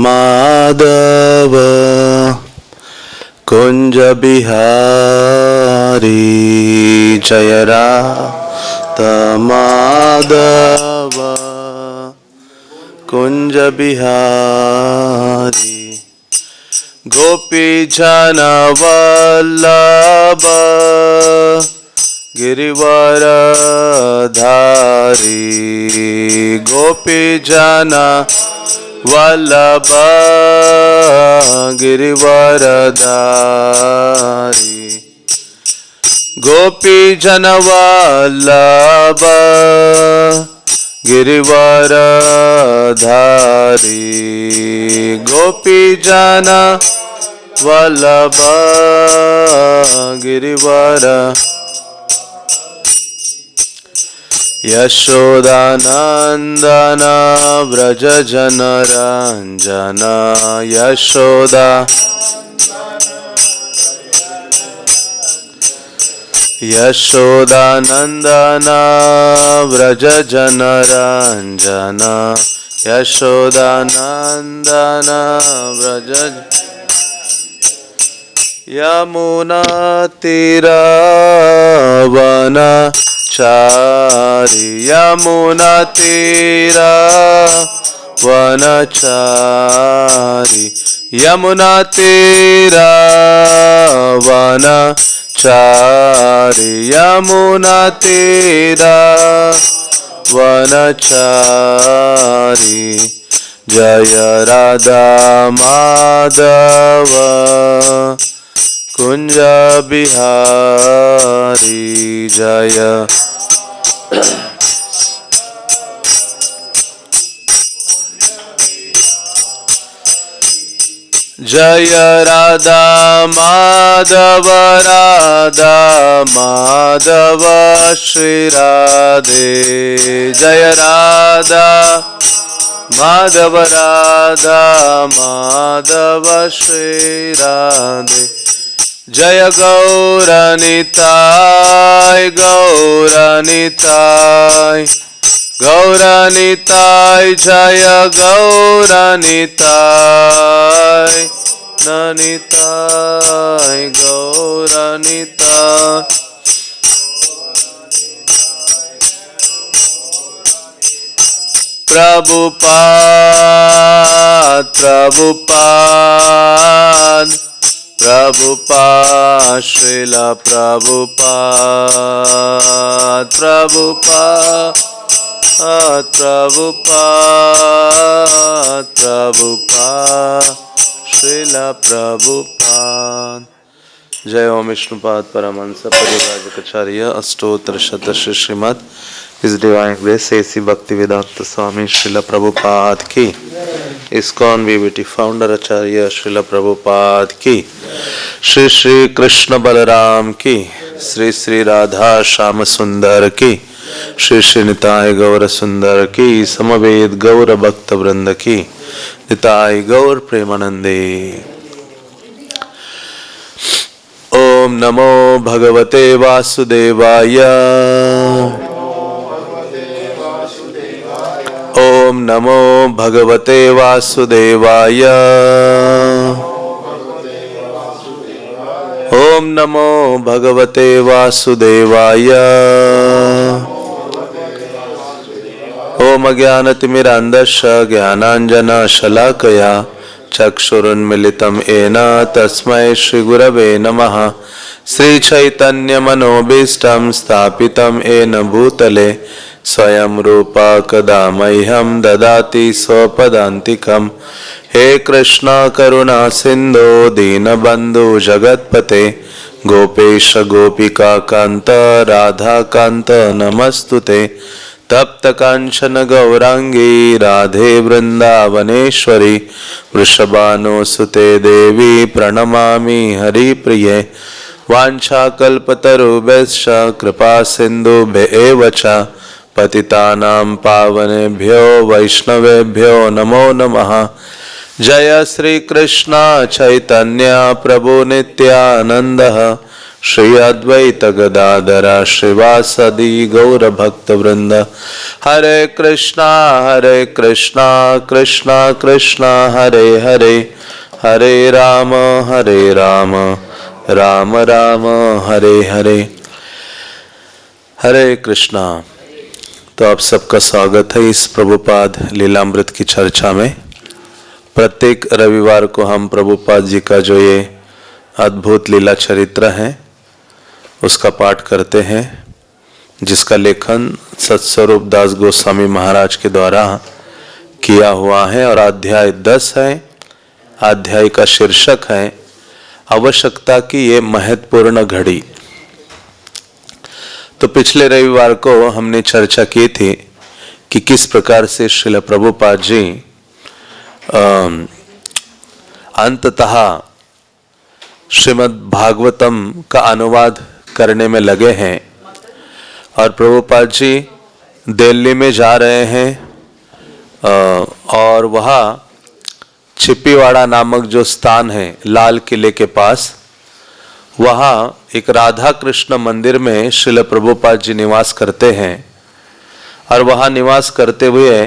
माधव कुंज बिहारी जय राधा माधव कुंज बिहारी गोपी जन वल्लभ गिरिवरधारी गोपी जन वल्लभ गिरिवरधारी गोपी जन वल्लभ गिरिवरधारी गोपी जन वल्लभ गिरिवर यशोदानंदन व्रज जन रंजन यशोदा यशोदानंदन व्रज जन रंजन यशोदानंदन व्रज यमुना तीरावन चारी यमुना तीरावनचारी यमुना तीरावनचारी यमुना तीरावनचारी जय राधा माधव कुंज बिहारी जय जय राधा माधव श्री राधे जय राधा माधव श्री राधे जय गौरनिताय गौरनिताय गौरनिताय जय गौरनिताय ननिताय गौरनिताय प्रभुपाद प्रभुपाद प्रभुपाद श्रीला प्रभुपाद प्रभुपाद प्रभुपाद प्रभुपाद श्रीला प्रभुपाद जय ओम विष्णुपाद परमहंस परिव्राजकाचार्य अष्टोत्तर शत श्रीमद् इस डिवाइन ग्रेस ऐसी भक्ति वेदांत स्वामी श्रीला प्रभुपाद की इस्कॉन वीवीटी फाउंडर आचार्य श्रीला प्रभुपाद की श्री श्री कृष्ण बलराम की श्री श्री राधा श्याम सुंदर की श्री श्री निताय गौर सुंदर की समवेद गौर भक्त वृंद की निताय गौर प्रेमानंदे। ओम नमो भगवते वासुदेवाय ओम नमो भगवते वासुदेवाय ओम नमो भगवते वासुदेवाय ओम अज्ञानतिमिरान्धस्य ज्ञानाञ्जनशलाकया चक्षुरुन्मिलितं येन तस्मै श्रीगुरवे नमः। श्रीचैतन्यमनोभीष्टं स्थापितं येन भूतले स्वयं रूपा कदा मह्यं ददाति स्वपदान्तिकं। हे कृष्ण करुणा सिन्धो दीनबन्धु जगत्पते गोपेश गोपिका कान्त राधा कान्त नमस्तुते। तप्त कांचन गौरांगी राधे वृंदावनेश्वरी वृषभानुसुते देवी प्रणमामि हरिप्रिये। वाञ्छाकल्पतरुभ्यश्च कृपा सिन्धुभ्येव च पतितानां पावनेभ्यो वैष्णवेभ्यो नमो नमः। जय श्री कृष्ण चैतन्य प्रभु नित्यानंद श्री अद्वैत गदाधर श्रीवासदि गौर भक्त वृंद। हरे कृष्णा कृष्णा कृष्णा हरे हरे, हरे राम राम राम हरे हरे। हरे कृष्णा। तो आप सबका स्वागत है इस प्रभुपाद लीलामृत की चर्चा में। प्रत्येक रविवार को हम प्रभुपाद जी का जो ये अद्भुत लीला चरित्र है उसका पाठ करते हैं, जिसका लेखन सत्स्वरूप दास गोस्वामी महाराज के द्वारा किया हुआ है और अध्याय 10 है। अध्याय का शीर्षक है आवश्यकता की ये महत्वपूर्ण घड़ी। तो पिछले रविवार को हमने चर्चा की थी कि किस प्रकार से श्रील प्रभुपाद जी अंततः श्रीमद् भागवतम का अनुवाद करने में लगे हैं और प्रभुपाद जी दिल्ली में जा रहे हैं और वहाँ चिप्पीवाड़ा नामक जो स्थान है लाल किले के पास, वहाँ एक राधा कृष्ण मंदिर में श्रील प्रभुपाद जी निवास करते हैं और वहाँ निवास करते हुए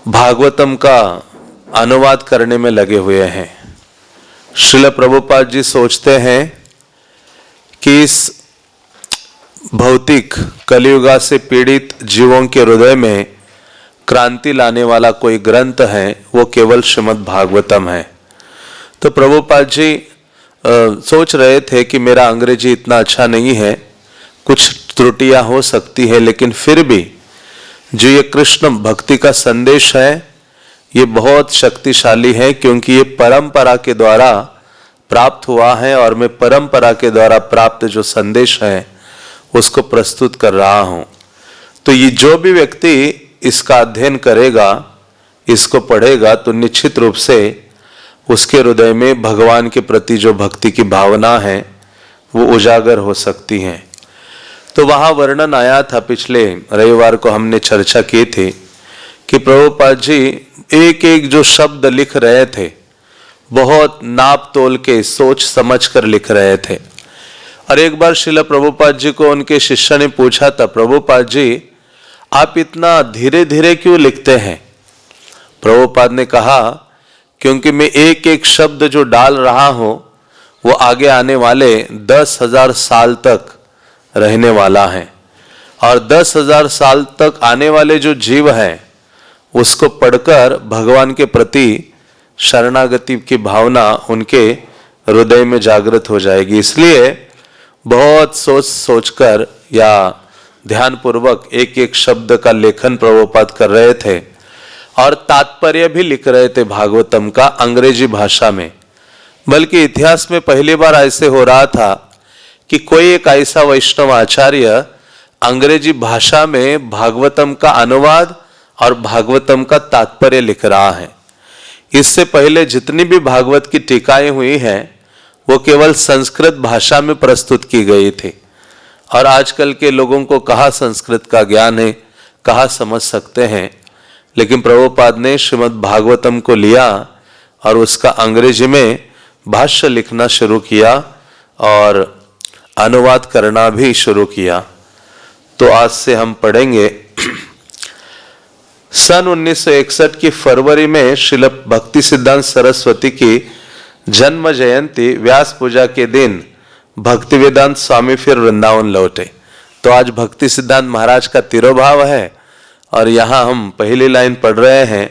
भागवतम का अनुवाद करने में लगे हुए हैं। श्रील प्रभुपाद जी सोचते हैं कि इस भौतिक कलियुगा से पीड़ित जीवों के हृदय में क्रांति लाने वाला कोई ग्रंथ है, वो केवल श्रीमद् भागवतम है। तो प्रभुपाद जी सोच रहे थे कि मेरा अंग्रेजी इतना अच्छा नहीं है, कुछ त्रुटियां हो सकती है, लेकिन फिर भी जो ये कृष्ण भक्ति का संदेश है ये बहुत शक्तिशाली है, क्योंकि ये परंपरा के द्वारा प्राप्त हुआ है और मैं परंपरा के द्वारा प्राप्त जो संदेश है उसको प्रस्तुत कर रहा हूँ। तो ये जो भी व्यक्ति इसका अध्ययन करेगा, इसको पढ़ेगा, तो निश्चित रूप से उसके हृदय में भगवान के प्रति जो भक्ति की भावना है वो उजागर हो सकती है। तो वहाँ वर्णन आया था, पिछले रविवार को हमने चर्चा की थी कि प्रभुपाद जी एक एक जो शब्द लिख रहे थे बहुत नाप तोल के सोच समझ कर लिख रहे थे। और एक बार श्रील प्रभुपाद जी को उनके शिष्य ने पूछा था, प्रभुपाद जी आप इतना धीरे धीरे क्यों लिखते हैं? प्रभुपाद ने कहा, क्योंकि मैं एक एक शब्द जो डाल रहा हूं वो आगे आने वाले 10,000 साल तक रहने वाला है और 10,000 साल तक आने वाले जो जीव हैं उसको पढ़कर भगवान के प्रति शरणागति की भावना उनके हृदय में जागृत हो जाएगी। इसलिए बहुत सोच सोचकर या ध्यानपूर्वक एक एक शब्द का लेखन प्रभुपाद कर रहे थे और तात्पर्य भी लिख रहे थे भागवतम का अंग्रेजी भाषा में। बल्कि इतिहास में पहली बार ऐसे हो रहा था कि कोई एक ऐसा वैष्णव आचार्य अंग्रेजी भाषा में भागवतम का अनुवाद और भागवतम का तात्पर्य लिख रहा है। इससे पहले जितनी भी भागवत की टीकाएं हुई हैं वो केवल संस्कृत भाषा में प्रस्तुत की गई थी और आजकल के लोगों को कहाँ संस्कृत का ज्ञान है, कहाँ समझ सकते हैं। लेकिन प्रभुपाद ने श्रीमद् भागवतम को लिया और उसका अंग्रेजी में भाष्य लिखना शुरू किया और अनुवाद करना भी शुरू किया। तो आज से हम पढ़ेंगे सन 1961 की फरवरी में श्रील भक्ति सिद्धांत सरस्वती की जन्म जयंती व्यास पूजा के दिन भक्तिवेदांत स्वामी फिर वृंदावन लौटे। तो आज भक्ति सिद्धांत महाराज का तिरोभाव है और यहाँ हम पहली लाइन पढ़ रहे हैं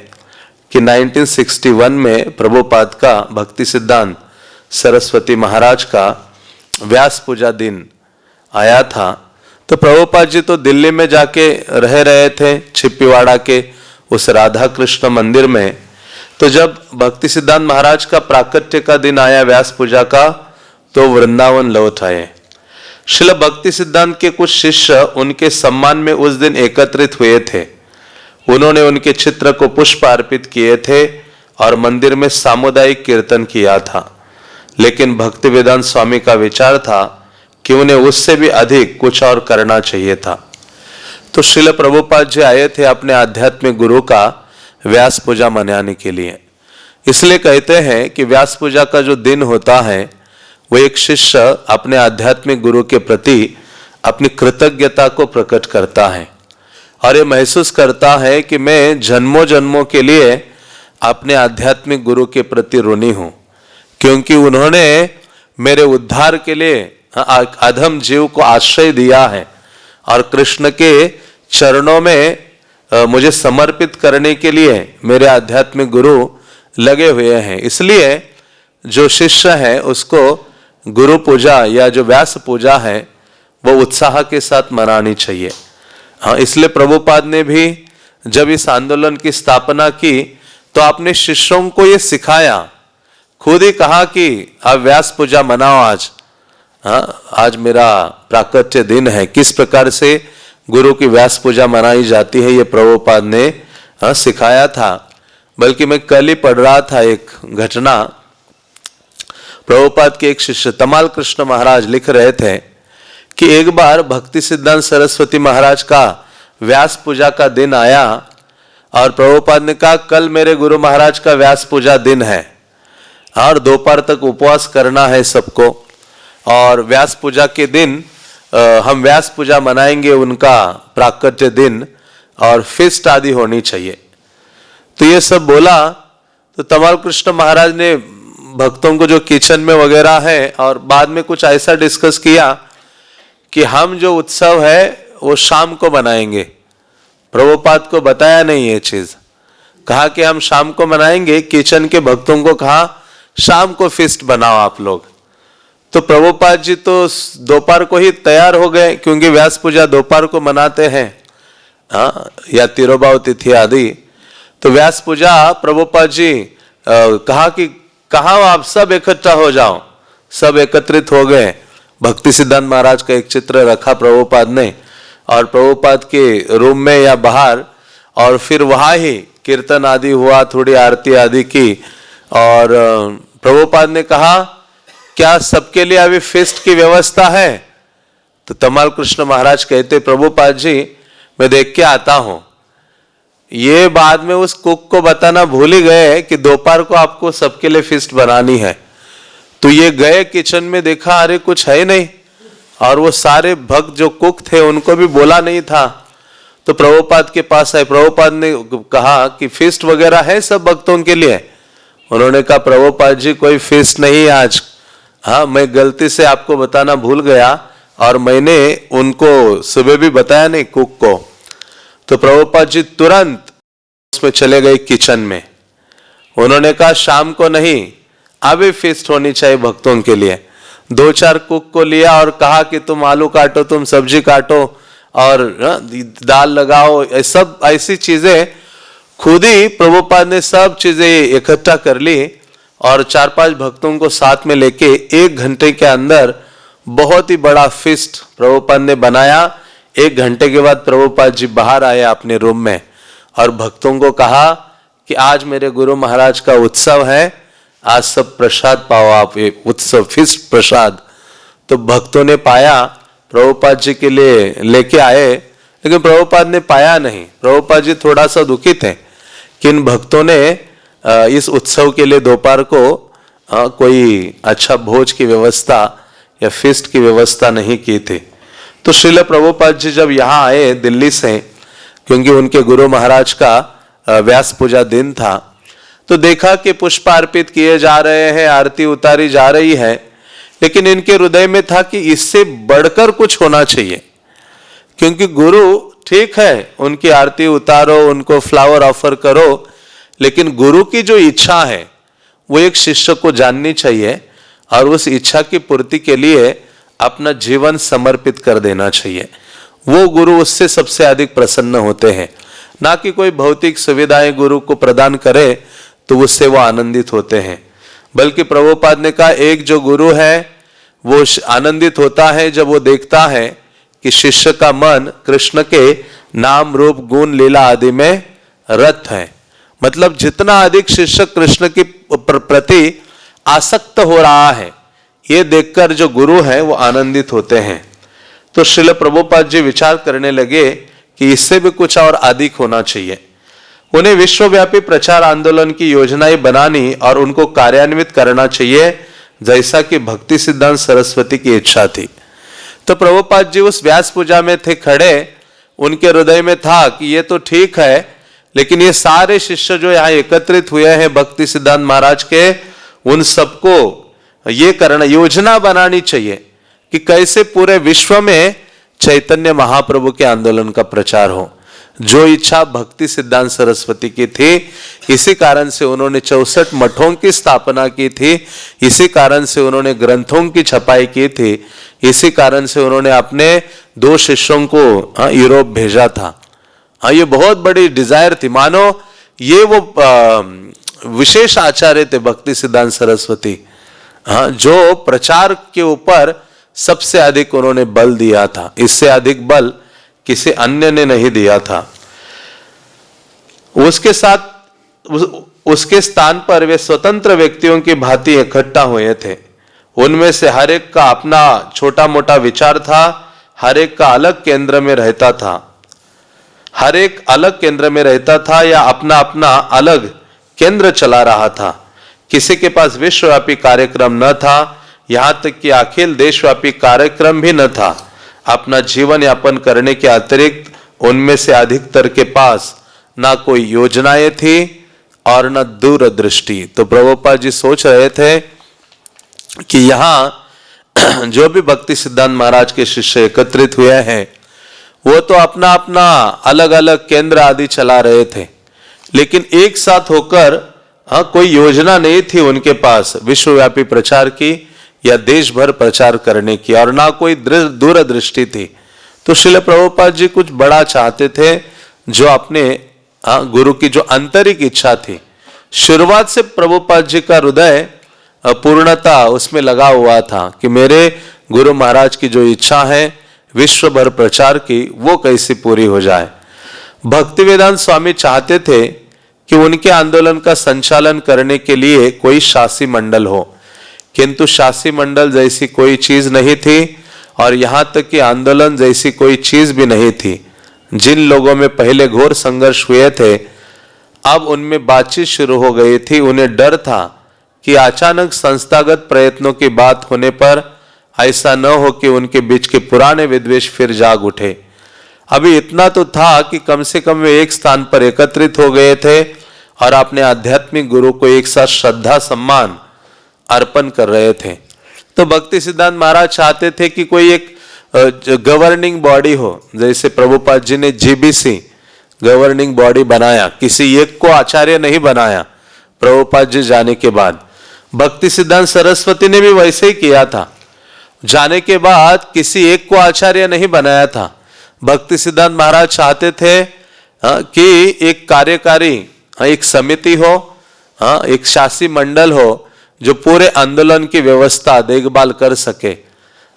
कि 1961 में प्रभुपाद का भक्ति सिद्धांत सरस्वती महाराज का व्यास पूजा दिन आया था। तो प्रभुपाद जी तो दिल्ली में जाके रह रहे थे चिप्पीवाड़ा के उस राधा कृष्ण मंदिर में। तो जब भक्ति सिद्धांत महाराज का प्राकट्य का दिन आया व्यास पूजा का, तो वृंदावन लौट आए। श्रील भक्ति सिद्धांत के कुछ शिष्य उनके सम्मान में उस दिन एकत्रित हुए थे। उन्होंने उनके चित्र को पुष्प अर्पित किए थे और मंदिर में सामुदायिक कीर्तन किया था। लेकिन भक्ति वेदांत स्वामी का विचार था कि उन्हें उससे भी अधिक कुछ और करना चाहिए था। तो श्रील प्रभुपाद जी आए थे अपने आध्यात्मिक गुरु का व्यास पूजा मनाने के लिए। इसलिए कहते हैं कि व्यास पूजा का जो दिन होता है वो एक शिष्य अपने आध्यात्मिक गुरु के प्रति अपनी कृतज्ञता को प्रकट करता है और ये महसूस करता है कि मैं जन्मों जन्मों के लिए अपने आध्यात्मिक गुरु के प्रति ऋणी हूं, क्योंकि उन्होंने मेरे उद्धार के लिए अधम जीव को आश्रय दिया है और कृष्ण के चरणों में मुझे समर्पित करने के लिए मेरे आध्यात्मिक गुरु लगे हुए हैं। इसलिए जो शिष्य है उसको गुरु पूजा या जो व्यास पूजा है वो उत्साह के साथ मनानी चाहिए। हाँ, इसलिए प्रभुपाद ने भी जब इस आंदोलन की स्थापना की तो अपने शिष्यों को ये सिखाया, खुद ही कहा कि आप व्यास पूजा मनाओ आज। हाँ, आज मेरा प्राकट्य दिन है। किस प्रकार से गुरु की व्यास पूजा मनाई जाती है ये प्रभुपाद ने सिखाया था। बल्कि मैं कल ही पढ़ रहा था एक घटना, प्रभुपाद के एक शिष्य तमाल कृष्ण महाराज लिख रहे थे कि एक बार भक्ति सिद्धांत सरस्वती महाराज का व्यास पूजा का दिन आया और प्रभुपाद ने कहा कल मेरे गुरु महाराज का व्यास पूजा दिन है और दोपहर तक उपवास करना है सबको, और व्यास पूजा के दिन हम व्यास पूजा मनाएंगे, उनका प्राकट्य दिन और फिस्ट आदि होनी चाहिए। तो ये सब बोला तो तमाल कृष्ण महाराज ने भक्तों को जो किचन में वगैरह है और बाद में कुछ ऐसा डिस्कस किया कि हम जो उत्सव है वो शाम को मनाएंगे। प्रभुपाद को बताया नहीं ये चीज, कहा कि हम शाम को मनाएंगे। किचन के भक्तों को कहा शाम को फिस्ट बनाओ आप लोग। तो प्रभुपाद जी तो दोपहर को ही तैयार हो गए, क्योंकि व्यास पूजा दोपहर को मनाते हैं या तिरुभाव तिथि आदि। तो व्यास पूजा प्रभुपाद जी कहा कि कहाँ आप सब इकट्ठा हो जाओ। सब एकत्रित हो गए। भक्ति सिद्धांत महाराज का एक चित्र रखा प्रभुपाद ने और प्रभुपाद के रूम में या बाहर, और फिर वहां ही कीर्तन आदि हुआ, थोड़ी आरती आदि की। और प्रभुपाद ने कहा क्या सबके लिए अभी फेस्ट की व्यवस्था है? तो तमाल कृष्ण महाराज कहते प्रभुपाद जी मैं देख के आता हूं। ये बाद में उस कुक को बताना भूल ही गए कि दोपहर को आपको सबके लिए फिस्ट बनानी है। तो ये गए किचन में, देखा अरे कुछ है नहीं, और वो सारे भक्त जो कुक थे उनको भी बोला नहीं था। तो प्रभुपाद के पास आए। प्रभुपाद ने कहा कि फिस्ट वगैरह है सब भक्तों के लिए। उन्होंने कहा प्रभुपाद जी कोई फिस्ट नहीं आज, हाँ मैं गलती से आपको बताना भूल गया और मैंने उनको सुबह भी बताया नहीं कुक को। तो प्रभुपाद जी तुरंत उसमें चले गए किचन में। उन्होंने कहा शाम को नहीं, अभी फिस्ट होनी चाहिए भक्तों के लिए। 2-4 कुक को लिया और कहा कि तुम आलू काटो, तुम सब्जी काटो और दाल लगाओ, सब ऐसी चीजें खुद ही प्रभुपाद ने सब चीजें इकट्ठा कर ली और 4-5 भक्तों को साथ में लेके 1 घंटे के अंदर बहुत ही बड़ा फिस्ट प्रभुपाद ने बनाया। 1 घंटे के बाद प्रभुपाद जी बाहर आए अपने रूम में और भक्तों को कहा कि आज मेरे गुरु महाराज का उत्सव है, आज सब प्रसाद पाओ आप, एक उत्सव फिस्ट प्रसाद। तो भक्तों ने पाया, प्रभुपाद जी के लिए लेके आए, लेकिन प्रभुपाद ने पाया नहीं। प्रभुपाद जी थोड़ा सा दुखी थे कि इन भक्तों ने इस उत्सव के लिए दोपहर को कोई अच्छा भोज की व्यवस्था या फिस्ट की व्यवस्था नहीं की थी। तो श्रील प्रभुपाद जी जब यहाँ आए दिल्ली से, क्योंकि उनके गुरु महाराज का व्यास पूजा दिन था, तो देखा कि पुष्प अर्पित किए जा रहे हैं, आरती उतारी जा रही है, लेकिन इनके हृदय में था कि इससे बढ़कर कुछ होना चाहिए। क्योंकि गुरु ठीक है, उनकी आरती उतारो, उनको फ्लावर ऑफर करो, लेकिन गुरु की जो इच्छा है वो एक शिष्य को जाननी चाहिए और उस इच्छा की पूर्ति के लिए अपना जीवन समर्पित कर देना चाहिए। वो गुरु उससे सबसे अधिक प्रसन्न होते हैं, ना कि कोई भौतिक सुविधाएं गुरु को प्रदान करे तो उससे वो आनंदित होते हैं। बल्कि प्रभुपाद ने कहा एक जो गुरु है वो आनंदित होता है जब वो देखता है कि शिष्य का मन कृष्ण के नाम रूप गुण लीला आदि में रत है। मतलब जितना अधिक शिष्य कृष्ण के प्रति आसक्त हो रहा है, ये देखकर जो गुरु है वो आनंदित होते हैं। तो श्रील प्रभुपाद जी विचार करने लगे कि इससे भी कुछ और अधिक होना चाहिए। उन्हें विश्वव्यापी प्रचार आंदोलन की योजनाएं बनानी और उनको कार्यान्वित करना चाहिए, जैसा कि भक्ति सिद्धांत सरस्वती की इच्छा थी। तो प्रभुपाद जी उस व्यास पूजा में थे खड़े, उनके हृदय में था कि ये तो ठीक है, लेकिन ये सारे शिष्य जो यहाँ एकत्रित हुए हैं भक्ति सिद्धांत महाराज के, उन सबको ये करना, योजना बनानी चाहिए कि कैसे पूरे विश्व में चैतन्य महाप्रभु के आंदोलन का प्रचार हो। जो इच्छा भक्ति सिद्धांत सरस्वती की थी, इसी कारण से उन्होंने 64 मठों की स्थापना की थी, इसी कारण से उन्होंने ग्रंथों की छपाई की थी, इसी कारण से उन्होंने अपने 2 शिष्यों को यूरोप भेजा था। ये बहुत बड़ी डिजायर थी, मानो ये वो विशेष आचार्य थे भक्ति सिद्धांत सरस्वती, जो प्रचार के ऊपर सबसे अधिक उन्होंने बल दिया था। इससे अधिक बल किसी अन्य ने नहीं दिया था। उसके साथ उसके स्थान पर वे स्वतंत्र व्यक्तियों की भांति इकट्ठा हुए थे। उनमें से हर एक का अपना छोटा मोटा विचार था, हर एक का अलग केंद्र में रहता था, हर एक अलग केंद्र में रहता था या अपना अपना अलग केंद्र चला रहा था। किसी के पास विश्वव्यापी कार्यक्रम न था, यहां तक कि अखिल देशव्यापी कार्यक्रम भी न था। अपना जीवन यापन करने के अतिरिक्त उनमें से अधिकतर के पास ना कोई योजनाएं थी और न दूरदृष्टि। तो प्रभुपाद जी सोच रहे थे कि यहां जो भी भक्ति सिद्धांत महाराज के शिष्य एकत्रित हुए हैं, वो तो अपना अपना अलग अलग केंद्र आदि चला रहे थे, लेकिन एक साथ होकर कोई योजना नहीं थी उनके पास विश्वव्यापी प्रचार की या देश भर प्रचार करने की, और ना कोई दूरदृष्टि थी। तो श्रील प्रभुपाद जी कुछ बड़ा चाहते थे, जो अपने गुरु की जो आंतरिक इच्छा थी। शुरुआत से प्रभुपाद जी का हृदय पूर्णता उसमें लगा हुआ था कि मेरे गुरु महाराज की जो इच्छा है विश्व भर प्रचार की, वो कैसे पूरी हो जाए। भक्तिवेदांत स्वामी चाहते थे कि उनके आंदोलन का संचालन करने के लिए कोई शासी मंडल हो, किंतु शासी मंडल जैसी कोई चीज नहीं थी, और यहां तक कि आंदोलन जैसी कोई चीज भी नहीं थी। जिन लोगों में पहले घोर संघर्ष हुए थे, अब उनमें बातचीत शुरू हो गई थी। उन्हें डर था कि अचानक संस्थागत प्रयत्नों की बात होने पर ऐसा न हो कि उनके बीच के पुराने विद्वेष फिर जाग उठे। अभी इतना तो था कि कम से कम वे एक स्थान पर एकत्रित हो गए थे और अपने आध्यात्मिक गुरु को एक साथ श्रद्धा सम्मान अर्पण कर रहे थे। तो भक्ति सिद्धांत महाराज चाहते थे कि कोई एक गवर्निंग बॉडी हो, जैसे प्रभुपाद जी ने जीबीसी गवर्निंग बॉडी बनाया, किसी एक को आचार्य नहीं बनाया। प्रभुपाद जी जाने के बाद भक्ति सिद्धांत सरस्वती ने भी वैसे ही किया था, जाने के बाद किसी एक को आचार्य नहीं बनाया था। भक्ति सिद्धांत महाराज चाहते थे कि एक कार्यकारी, एक समिति हो, एक शासी मंडल हो जो पूरे आंदोलन की व्यवस्था देखभाल कर सके।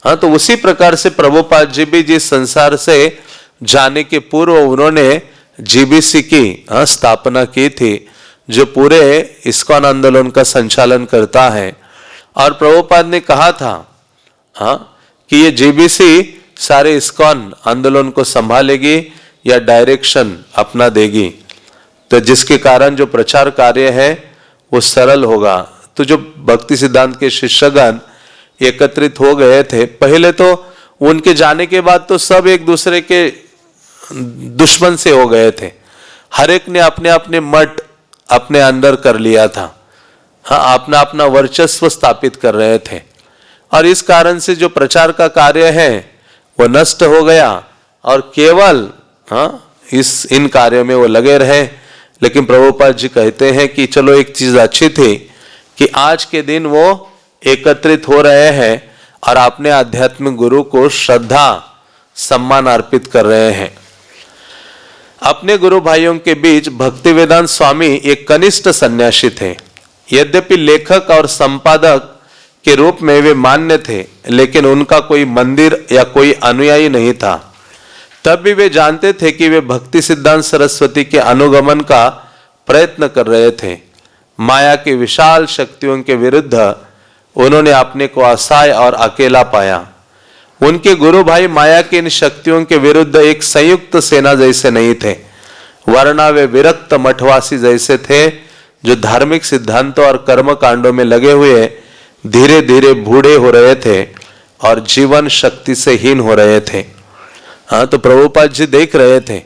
तो उसी प्रकार से प्रभुपाद जी भी जिस संसार से जाने के पूर्व उन्होंने जीबीसी की स्थापना की थी, जो पूरे इस्कॉन आंदोलन का संचालन करता है। और प्रभुपाद ने कहा था कि ये जीबीसी सारे इस्कॉन आंदोलन को संभालेगी या डायरेक्शन अपना देगी, तो जिसके कारण जो प्रचार कार्य है वो सरल होगा। तो जो भक्ति सिद्धांत के शिष्यगण एकत्रित हो गए थे, पहले तो उनके जाने के बाद तो सब एक दूसरे के दुश्मन से हो गए थे। हर एक ने अपने अपने मठ अपने अंदर कर लिया था, अपना अपना वर्चस्व स्थापित कर रहे थे, और इस कारण से जो प्रचार का कार्य है वो नष्ट हो गया और केवल इन कार्यों में वो लगे रहे। लेकिन प्रभुपाद जी कहते हैं कि चलो एक चीज अच्छी थी कि आज के दिन वो एकत्रित हो रहे हैं और अपने आध्यात्मिक गुरु को श्रद्धा सम्मान अर्पित कर रहे हैं। अपने गुरु भाइयों के बीच भक्तिवेदांत स्वामी एक कनिष्ठ सन्यासी थे। यद्यपि लेखक और संपादक के रूप में वे मान्य थे, लेकिन उनका कोई मंदिर या कोई अनुयायी नहीं था। तब भी वे जानते थे कि वे भक्ति सिद्धांत सरस्वती के अनुगमन का प्रयत्न कर रहे थे। माया की विशाल शक्तियों के विरुद्ध उन्होंने अपने को असहाय और अकेला पाया। उनके गुरु भाई माया की इन शक्तियों के विरुद्ध एक संयुक्त सेना जैसे नहीं थे, वरना वे विरक्त मठवासी जैसे थे, जो धार्मिक सिद्धांतों और कर्म कांडों में लगे हुए धीरे धीरे बूढ़े हो रहे थे और जीवन शक्ति से हीन हो रहे थे। हाँ, तो प्रभुपाद जी देख रहे थे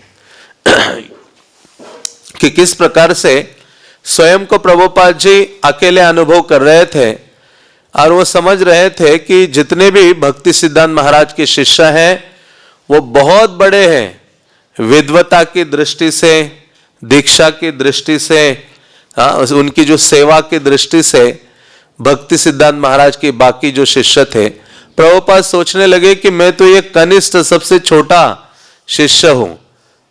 कि किस प्रकार से स्वयं को प्रभुपाद जी अकेले अनुभव कर रहे थे और वो समझ रहे थे कि जितने भी भक्ति सिद्धांत महाराज के शिष्य हैं वो बहुत बड़े हैं, विद्वता की दृष्टि से, दीक्षा की दृष्टि से, उनकी जो सेवा की दृष्टि से भक्ति सिद्धांत महाराज के बाकी जो शिष्य थे, प्रभुपाद सोचने लगे कि मैं तो ये कनिष्ठ सबसे छोटा शिष्य हूं।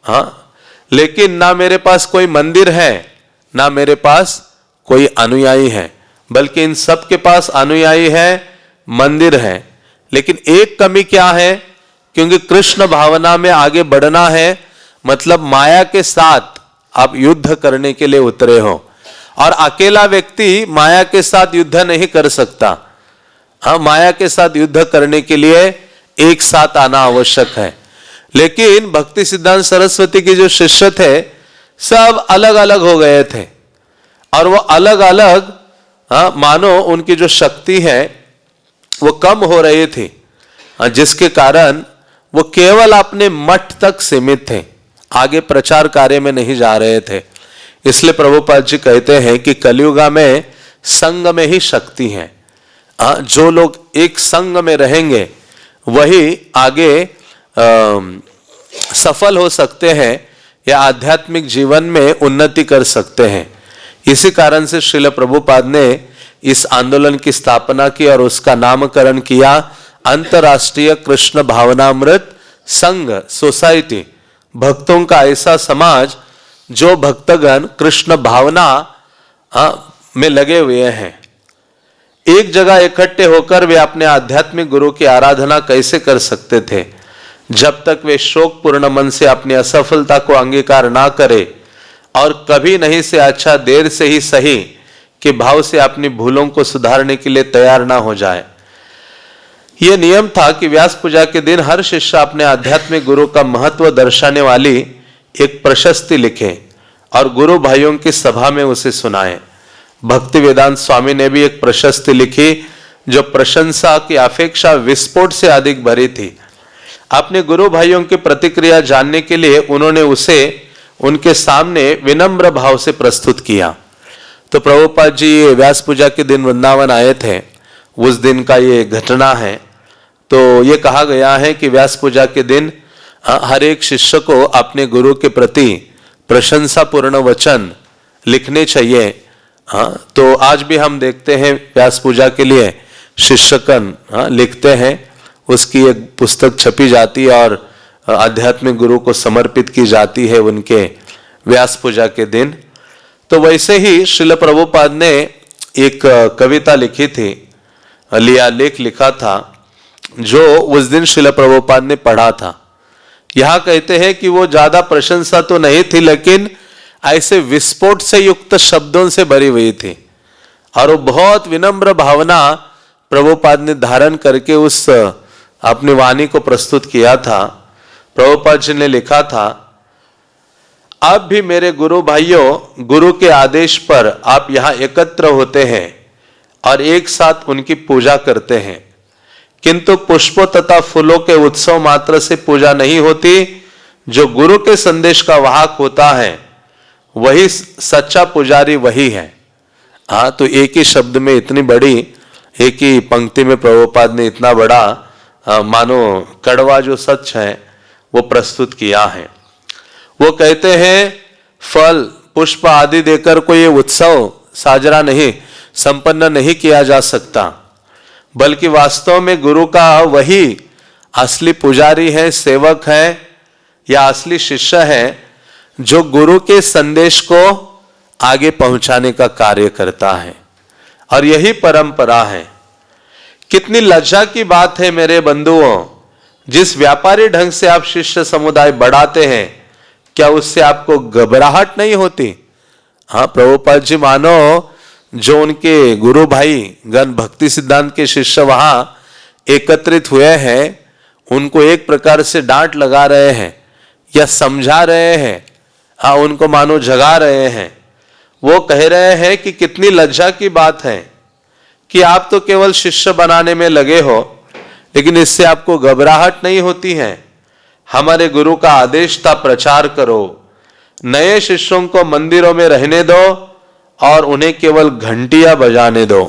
हाँ, लेकिन ना मेरे पास कोई मंदिर है, ना मेरे पास कोई अनुयायी है, बल्कि इन सब के पास अनुयायी है, मंदिर है। लेकिन एक कमी क्या है, क्योंकि कृष्ण भावना में आगे बढ़ना है, मतलब माया के साथ आप युद्ध करने के लिए उतरे हो, और अकेला व्यक्ति माया के साथ युद्ध नहीं कर सकता। हाँ, माया के साथ युद्ध करने के लिए एक साथ आना आवश्यक है। लेकिन भक्ति सिद्धांत सरस्वती के जो शिष्य थे सब अलग अलग हो गए थे, और वो अलग अलग मानो उनकी जो शक्ति है वो कम हो रही थी, जिसके कारण वो केवल अपने मठ तक सीमित थे, आगे प्रचार कार्य में नहीं जा रहे थे। इसलिए प्रभुपाद जी कहते हैं कि कलियुगा में संग में ही शक्ति है। जो लोग एक संग में रहेंगे वही आगे सफल हो सकते हैं या आध्यात्मिक जीवन में उन्नति कर सकते हैं। इसी कारण से श्रील प्रभुपाद ने इस आंदोलन की स्थापना की और उसका नामकरण किया अंतर्राष्ट्रीय कृष्ण भावनामृत संघ सोसाइटी, भक्तों का ऐसा समाज जो भक्तगण कृष्ण भावना में लगे हुए हैं। एक जगह इकट्ठे होकर वे अपने आध्यात्मिक गुरु की आराधना कैसे कर सकते थे जब तक वे शोकपूर्ण मन से अपनी असफलता को अंगीकार ना करे, और कभी नहीं से अच्छा देर से ही सही कि भाव से अपनी भूलों को सुधारने के लिए तैयार ना हो जाए। यह नियम था कि व्यास पूजा के दिन हर शिष्य अपने आध्यात्मिक गुरु का महत्व दर्शाने वाली एक प्रशस्ति लिखे और गुरु भाइयों की सभा में उसे सुनाए। भक्ति वेदांत स्वामी ने भी एक प्रशस्ति लिखी जो प्रशंसा की अपेक्षा विस्फोट से अधिक भरी थी। अपने गुरु भाइयों की प्रतिक्रिया जानने के लिए उन्होंने उसे उनके सामने विनम्र भाव से प्रस्तुत किया। तो प्रभुपाद जी व्यास पूजा के दिन वृंदावन आए थे, उस दिन का ये घटना है। तो ये कहा गया है कि व्यास पूजा के दिन हर एक शिष्य को अपने गुरु के प्रति प्रशंसापूर्ण वचन लिखने चाहिए। तो आज भी हम देखते हैं व्यास पूजा के लिए शिष्यगण लिखते हैं, उसकी एक पुस्तक छपी जाती है और आध्यात्मिक गुरु को समर्पित की जाती है उनके व्यास पूजा के दिन। तो वैसे ही श्रील प्रभुपाद ने एक कविता लिखी थी, लेख लिखा था, जो उस दिन श्रील प्रभुपाद ने पढ़ा था। यहां कहते हैं कि वो ज्यादा प्रशंसा तो नहीं थी, लेकिन ऐसे विस्फोट से युक्त शब्दों से भरी हुई थी, और वो बहुत विनम्र भावना प्रभुपाद ने धारण करके उस अपनी वाणी को प्रस्तुत किया था। प्रभुपाद जी ने लिखा था, अब भी मेरे गुरु भाइयों, गुरु के आदेश पर आप यहां एकत्र होते हैं और एक साथ उनकी पूजा करते हैं, किंतु पुष्पों तथा फूलों के उत्सव मात्र से पूजा नहीं होती। जो गुरु के संदेश का वाहक होता है वही सच्चा पुजारी वही है। तो एक ही शब्द में इतनी बड़ी, एक ही पंक्ति में प्रभुपाद ने इतना बड़ा मानो कड़वा जो सच है वो प्रस्तुत किया है। वो कहते हैं फल पुष्प आदि देकर कोई उत्सव साजरा नहीं, संपन्न नहीं किया जा सकता, बल्कि वास्तव में गुरु का वही असली पुजारी है, सेवक है या असली शिष्य है, जो गुरु के संदेश को आगे पहुंचाने का कार्य करता है। और यही परंपरा है। कितनी लज्जा की बात है मेरे बंधुओं, जिस व्यापारी ढंग से आप शिष्य समुदाय बढ़ाते हैं, क्या उससे आपको घबराहट नहीं होती? प्रभुपाद जी मानो जो उनके गुरु भाई गण भक्ति सिद्धांत के शिष्य वहां एकत्रित हुए हैं, उनको एक प्रकार से डांट लगा रहे हैं या समझा रहे हैं, उनको मानो जगा रहे हैं। वो कह रहे हैं कि कितनी लज्जा की बात है कि आप तो केवल शिष्य बनाने में लगे हो, लेकिन इससे आपको घबराहट नहीं होती है। हमारे गुरु का आदेश था प्रचार करो, नए शिष्यों को मंदिरों में रहने दो और उन्हें केवल घंटियां बजाने दो।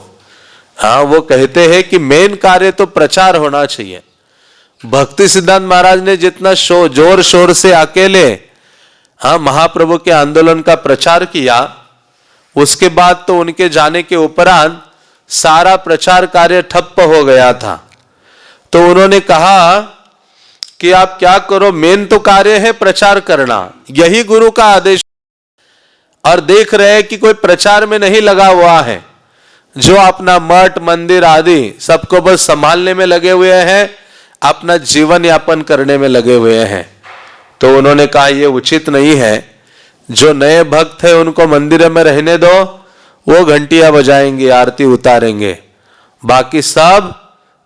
हाँ, वो कहते हैं कि मेन कार्य तो प्रचार होना चाहिए। भक्ति सिद्धांत महाराज ने जितना जोर शोर से अकेले महाप्रभु के आंदोलन का प्रचार किया, उसके बाद तो उनके जाने के उपरांत सारा प्रचार कार्य ठप्प हो गया था। तो उन्होंने कहा कि आप क्या करो, मेन तो कार्य है प्रचार करना, यही गुरु का आदेश। और देख रहे हैं कि कोई प्रचार में नहीं लगा हुआ है, जो अपना मठ मंदिर आदि सबको बस संभालने में लगे हुए हैं, अपना जीवन यापन करने में लगे हुए हैं। तो उन्होंने कहा यह उचित नहीं है, जो नए भक्त है उनको मंदिर में रहने दो, वो घंटियां बजाएंगे, आरती उतारेंगे, बाकी सब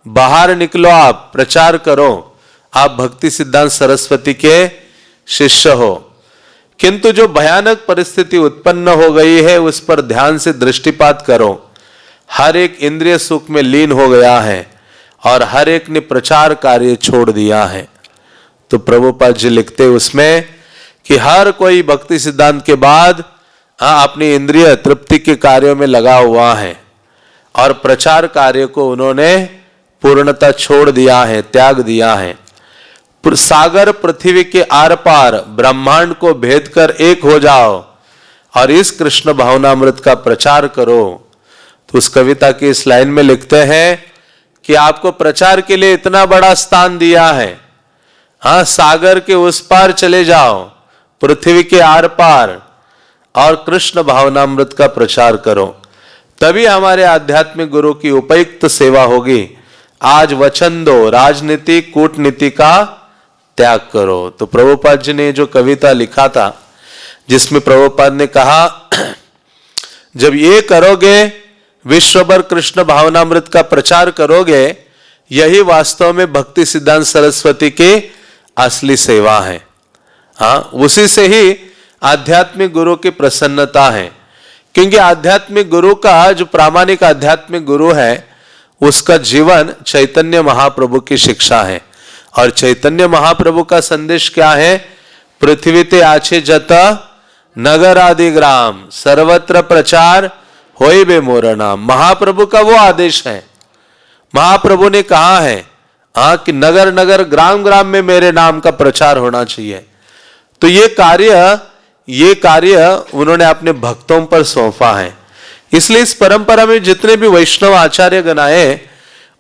बाहर निकलो, आप प्रचार करो, आप भक्ति सिद्धांत सरस्वती के शिष्य हो। किंतु जो भयानक परिस्थिति उत्पन्न हो गई है उस पर ध्यान से दृष्टिपात करो। हर एक इंद्रिय सुख में लीन हो गया है और हर एक ने प्रचार कार्य छोड़ दिया है। तो प्रभुपाद जी लिखते उसमें कि हर कोई भक्ति सिद्धांत के बाद अपनी इंद्रिय तृप्ति के कार्यों में लगा हुआ है और प्रचार कार्य को उन्होंने पूर्णतः छोड़ दिया है, त्याग दिया है। सागर पृथ्वी के आर पार ब्रह्मांड को भेद कर एक हो जाओ और इस कृष्ण भावनामृत का प्रचार करो। तो उस कविता की इस लाइन में लिखते हैं कि आपको प्रचार के लिए इतना बड़ा स्थान दिया है, हाँ, सागर के उस पार चले जाओ, पृथ्वी के आर पार, और कृष्ण भावनामृत का प्रचार करो, तभी हमारे आध्यात्मिक गुरु की उपयुक्त सेवा होगी। आज वचन दो, राजनीति कूटनीति का त्याग करो। तो प्रभुपाद जी ने जो कविता लिखा था, जिसमें प्रभुपाद ने कहा जब ये करोगे, विश्वभर कृष्ण भावनामृत का प्रचार करोगे, यही वास्तव में भक्ति सिद्धांत सरस्वती की असली सेवा है। हाँ, उसी से ही आध्यात्मिक गुरु की प्रसन्नता है, क्योंकि आध्यात्मिक गुरु का जो प्रामाणिक आध्यात्मिक गुरु है उसका जीवन चैतन्य महाप्रभु की शिक्षा है। और चैतन्य महाप्रभु का संदेश क्या है? पृथ्वी ते आछे जता नगर आदि ग्राम, सर्वत्र प्रचार होई बे मोर नाम। महाप्रभु का वो आदेश है। महाप्रभु ने कहा है कि नगर नगर ग्राम ग्राम में मेरे नाम का प्रचार होना चाहिए। तो ये कार्य उन्होंने अपने भक्तों पर सौंपा है। इसलिए इस परंपरा में जितने भी वैष्णव आचार्य गण आए,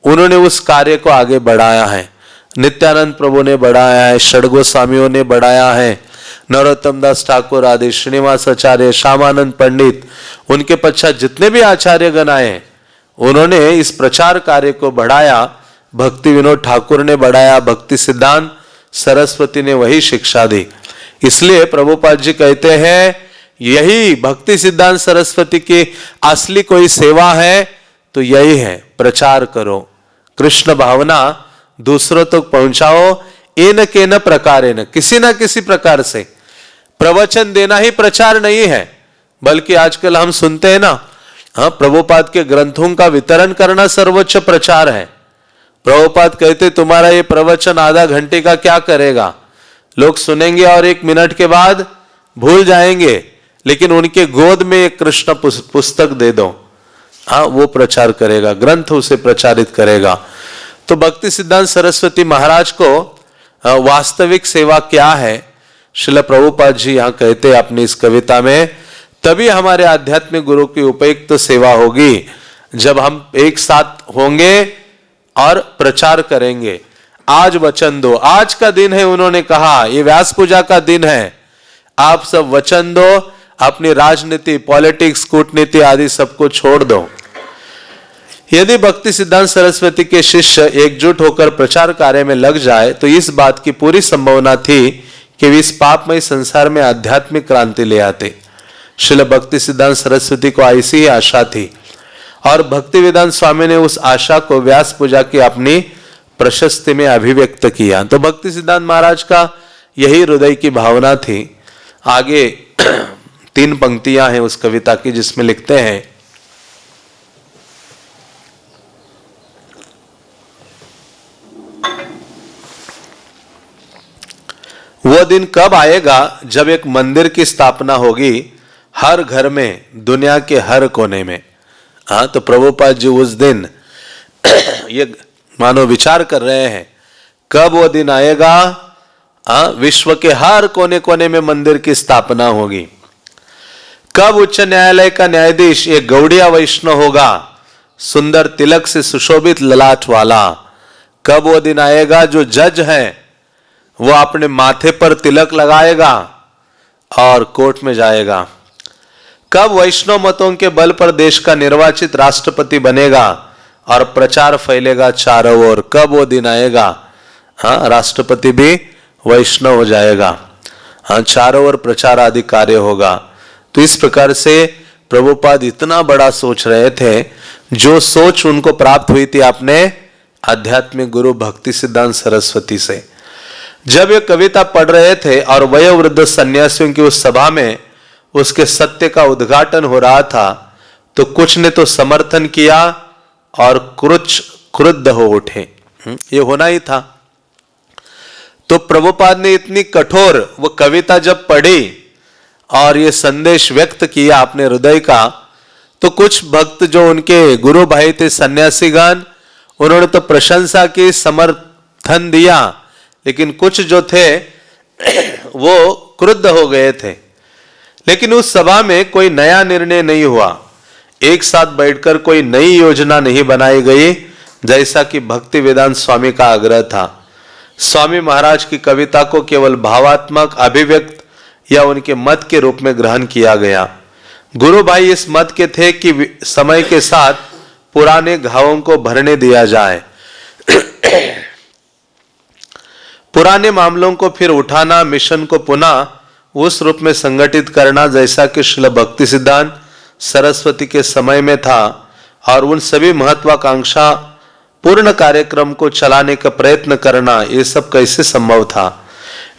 उन्होंने उस कार्य को आगे बढ़ाया है। नित्यानंद प्रभु ने बढ़ाया है, षडगोस्वामियों ने बढ़ाया है, नरोत्तम दास ठाकुर आदि, श्रीनिवास आचार्य, श्यामानंद पंडित, उनके पश्चात जितने भी आचार्य गण आए, उन्होंने इस प्रचार कार्य को बढ़ाया। भक्ति विनोद ठाकुर ने बढ़ाया, भक्ति सिद्धांत सरस्वती ने वही शिक्षा दी। इसलिए प्रभुपाद जी कहते हैं यही भक्ति सिद्धांत सरस्वती की असली कोई सेवा है तो यही है, प्रचार करो, कृष्ण भावना दूसरों तक पहुंचाओ। एन के न प्रकारे न, किसी ना किसी प्रकार से प्रवचन देना ही प्रचार नहीं है, बल्कि आजकल हम सुनते हैं ना, प्रभुपाद के ग्रंथों का वितरण करना सर्वोच्च प्रचार है। प्रभुपाद कहते तुम्हारा ये प्रवचन आधा घंटे का क्या करेगा, लोग सुनेंगे और 1 मिनट के बाद भूल जाएंगे, लेकिन उनके गोद में एक कृष्ण पुस्तक दे दो, वो प्रचार करेगा, ग्रंथ उसे प्रचारित करेगा। तो भक्ति सिद्धांत सरस्वती महाराज को वास्तविक सेवा क्या है, श्रील प्रभुपाद जी यहाँ कहते अपनी इस कविता में, तभी हमारे आध्यात्मिक गुरु की उपयुक्त सेवा होगी जब हम एक साथ होंगे और प्रचार करेंगे। आज वचन दो, आज का दिन है, उन्होंने कहा ये व्यास पूजा का दिन है, आप सब वचन दो, अपनी राजनीति, पॉलिटिक्स, कूटनीति आदि सबको छोड़ दो। यदि भक्ति सिद्धांत सरस्वती के शिष्य एकजुट होकर प्रचार कार्य में लग जाए तो इस बात की पूरी संभावना थी कि वे इस पापमय संसार में आध्यात्मिक क्रांति ले आते। श्रील भक्ति सिद्धांत सरस्वती को ऐसी ही आशा थी और भक्ति वेदांत स्वामी ने उस आशा को व्यास पूजा की अपनी प्रशस्ति में अभिव्यक्त किया। तो भक्ति सिद्धांत महाराज का यही हृदय की भावना थी। आगे 3 पंक्तियां हैं उस कविता की, जिसमें लिखते हैं वो दिन कब आएगा जब एक मंदिर की स्थापना होगी हर घर में, दुनिया के हर कोने में। हाँ, तो प्रभुपाद जी उस दिन ये मानो विचार कर रहे हैं कब वो दिन आएगा, विश्व के हर कोने कोने में मंदिर की स्थापना होगी। कब उच्च न्यायालय का न्यायाधीश एक गौड़िया वैष्णव होगा, सुंदर तिलक से सुशोभित ललाट वाला। कब वो दिन आएगा जो जज है वो अपने माथे पर तिलक लगाएगा और कोर्ट में जाएगा। कब वैष्णव मतों के बल पर देश का निर्वाचित राष्ट्रपति बनेगा और प्रचार फैलेगा चारों ओर। कब वो दिन आएगा, हाँ, राष्ट्रपति भी वैष्णव हो जाएगा, हाँ, चारों ओर प्रचार आदि कार्य होगा। तो इस प्रकार से प्रभुपाद इतना बड़ा सोच रहे थे, जो सोच उनको प्राप्त हुई थी अपने आध्यात्मिक गुरु भक्ति सिद्धांत सरस्वती से। जब ये कविता पढ़ रहे थे और वयोवृद्ध सन्यासियों की उस सभा में उसके सत्य का उद्घाटन हो रहा था, तो कुछ ने तो समर्थन किया और कुछ क्रुद्ध हो उठे। ये होना ही था। तो प्रभुपाद ने इतनी कठोर वो कविता जब पढ़ी और ये संदेश व्यक्त किया अपने हृदय का, तो कुछ भक्त जो उनके गुरु भाई थे सन्यासीगण, उन्होंने तो प्रशंसा की, समर्थन दिया, लेकिन कुछ जो थे वो क्रुद्ध हो गए थे। लेकिन उस सभा में कोई नया निर्णय नहीं हुआ, एक साथ बैठकर कोई नई योजना नहीं बनाई गई, जैसा कि भक्ति वेदांत स्वामी का आग्रह था। स्वामी महाराज की कविता को केवल भावात्मक अभिव्यक्त या उनके मत के रूप में ग्रहण किया गया। गुरु भाई इस मत के थे कि समय के साथ पुराने घावों को भरने दिया जाए, पुराने मामलों को फिर उठाना, मिशन को पुनः उस रूप में संगठित करना जैसा कि श्रील भक्ति सिद्धांत सरस्वती के समय में था, और उन सभी महत्वाकांक्षा पूर्ण कार्यक्रम को चलाने का प्रयत्न करना, ये सब कैसे संभव था।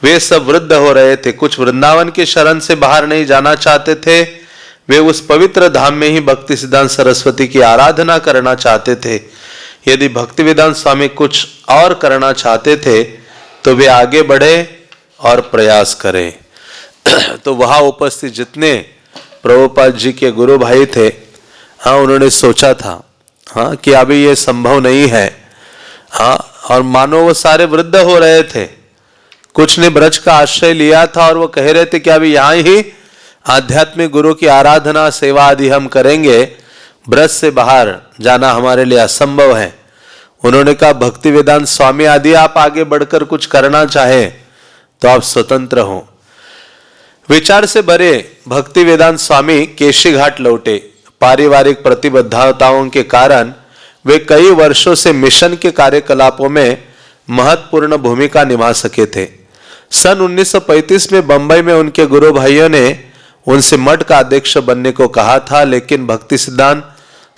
वे सब वृद्ध हो रहे थे, कुछ वृंदावन के शरण से बाहर नहीं जाना चाहते थे, वे उस पवित्र धाम में ही भक्ति सिद्धांत सरस्वती की आराधना करना चाहते थे। यदि भक्ति वेदांत स्वामी कुछ और करना चाहते थे तो वे आगे बढ़े और प्रयास करें। तो वहां उपस्थित जितने प्रभुपाद जी के गुरु भाई थे, हाँ, उन्होंने सोचा था, हाँ, कि अभी ये संभव नहीं है, हाँ, और मानो वो सारे वृद्ध हो रहे थे। कुछ ने ब्रज का आश्रय लिया था और वो कह रहे थे कि अभी यहाँ ही आध्यात्मिक गुरु की आराधना सेवा आदि हम करेंगे, ब्रज से बाहर जाना हमारे लिए असंभव है। उन्होंने कहा भक्ति वेदांत स्वामी आदि आप आगे बढ़कर कुछ करना चाहे तो आप स्वतंत्र हो। विचार से भरे भक्ति वेदांत स्वामी केशी घाट लौटे। पारिवारिक प्रतिबद्धताओं के कारण वे कई वर्षों से मिशन के कार्यकलापों में महत्वपूर्ण भूमिका निभा सके थे। सन 1935 में बंबई में उनके गुरु भाइयों ने उनसे मठ का अध्यक्ष बनने को कहा था, लेकिन भक्ति सिद्धांत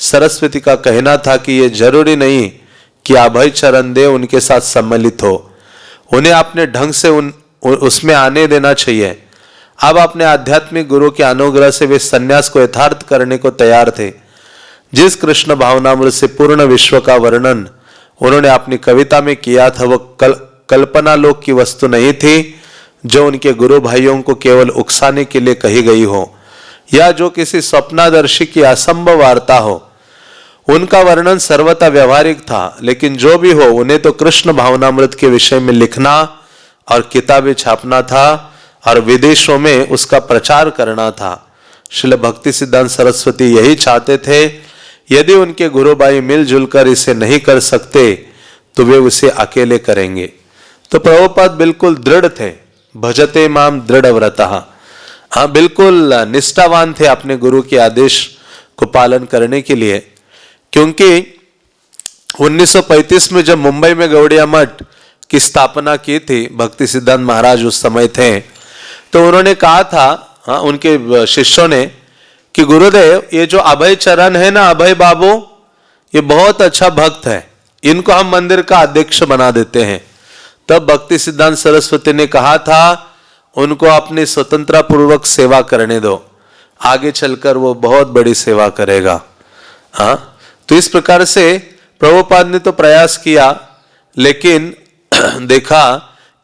सरस्वती का कहना था कि यह जरूरी नहीं कि अभय चरण देव उनके साथ सम्मिलित हो, उन्हें अपने ढंग से उसमें आने देना चाहिए। अब अपने आध्यात्मिक गुरु के अनुग्रह से वे सन्यास को यथार्थ करने को तैयार थे। जिस कृष्ण भावनामृत से पूर्ण विश्व का वर्णन उन्होंने अपनी कविता में किया था, वह कल्पना लोक की वस्तु नहीं थी जो उनके गुरु भाइयों को केवल उकसाने के लिए कही गई हो, या जो किसी स्वप्नादर्शी की असंभव वार्ता हो। उनका वर्णन सर्वथा व्यवहारिक था, लेकिन जो भी हो, उन्हें तो कृष्ण भावनामृत के विषय में लिखना और किताबें छापना था और विदेशों में उसका प्रचार करना था। श्रील भक्ति सिद्धांत सरस्वती यही चाहते थे। यदि उनके गुरु भाई मिलजुल कर इसे नहीं कर सकते तो वे उसे अकेले करेंगे। तो प्रभुपाद बिल्कुल दृढ़ थे, भजते माम दृढ़ व्रतः, हाँ, बिल्कुल निष्ठावान थे अपने गुरु के आदेश को पालन करने के लिए। क्योंकि 1935 में जब मुंबई में गौड़िया मठ की स्थापना की थी, भक्ति सिद्धांत महाराज उस समय थे, तो उन्होंने कहा था, हाँ, उनके शिष्यों ने, कि गुरुदेव ये जो अभय चरण है ना, अभय बाबू, ये बहुत अच्छा भक्त है, इनको हम मंदिर का अध्यक्ष बना देते हैं। तब भक्ति सिद्धांत सरस्वती ने कहा था उनको अपनी स्वतंत्रता पूर्वक सेवा करने दो, आगे चलकर वो बहुत बड़ी सेवा करेगा। हाँ, तो इस प्रकार से प्रभुपाद ने तो प्रयास किया, लेकिन देखा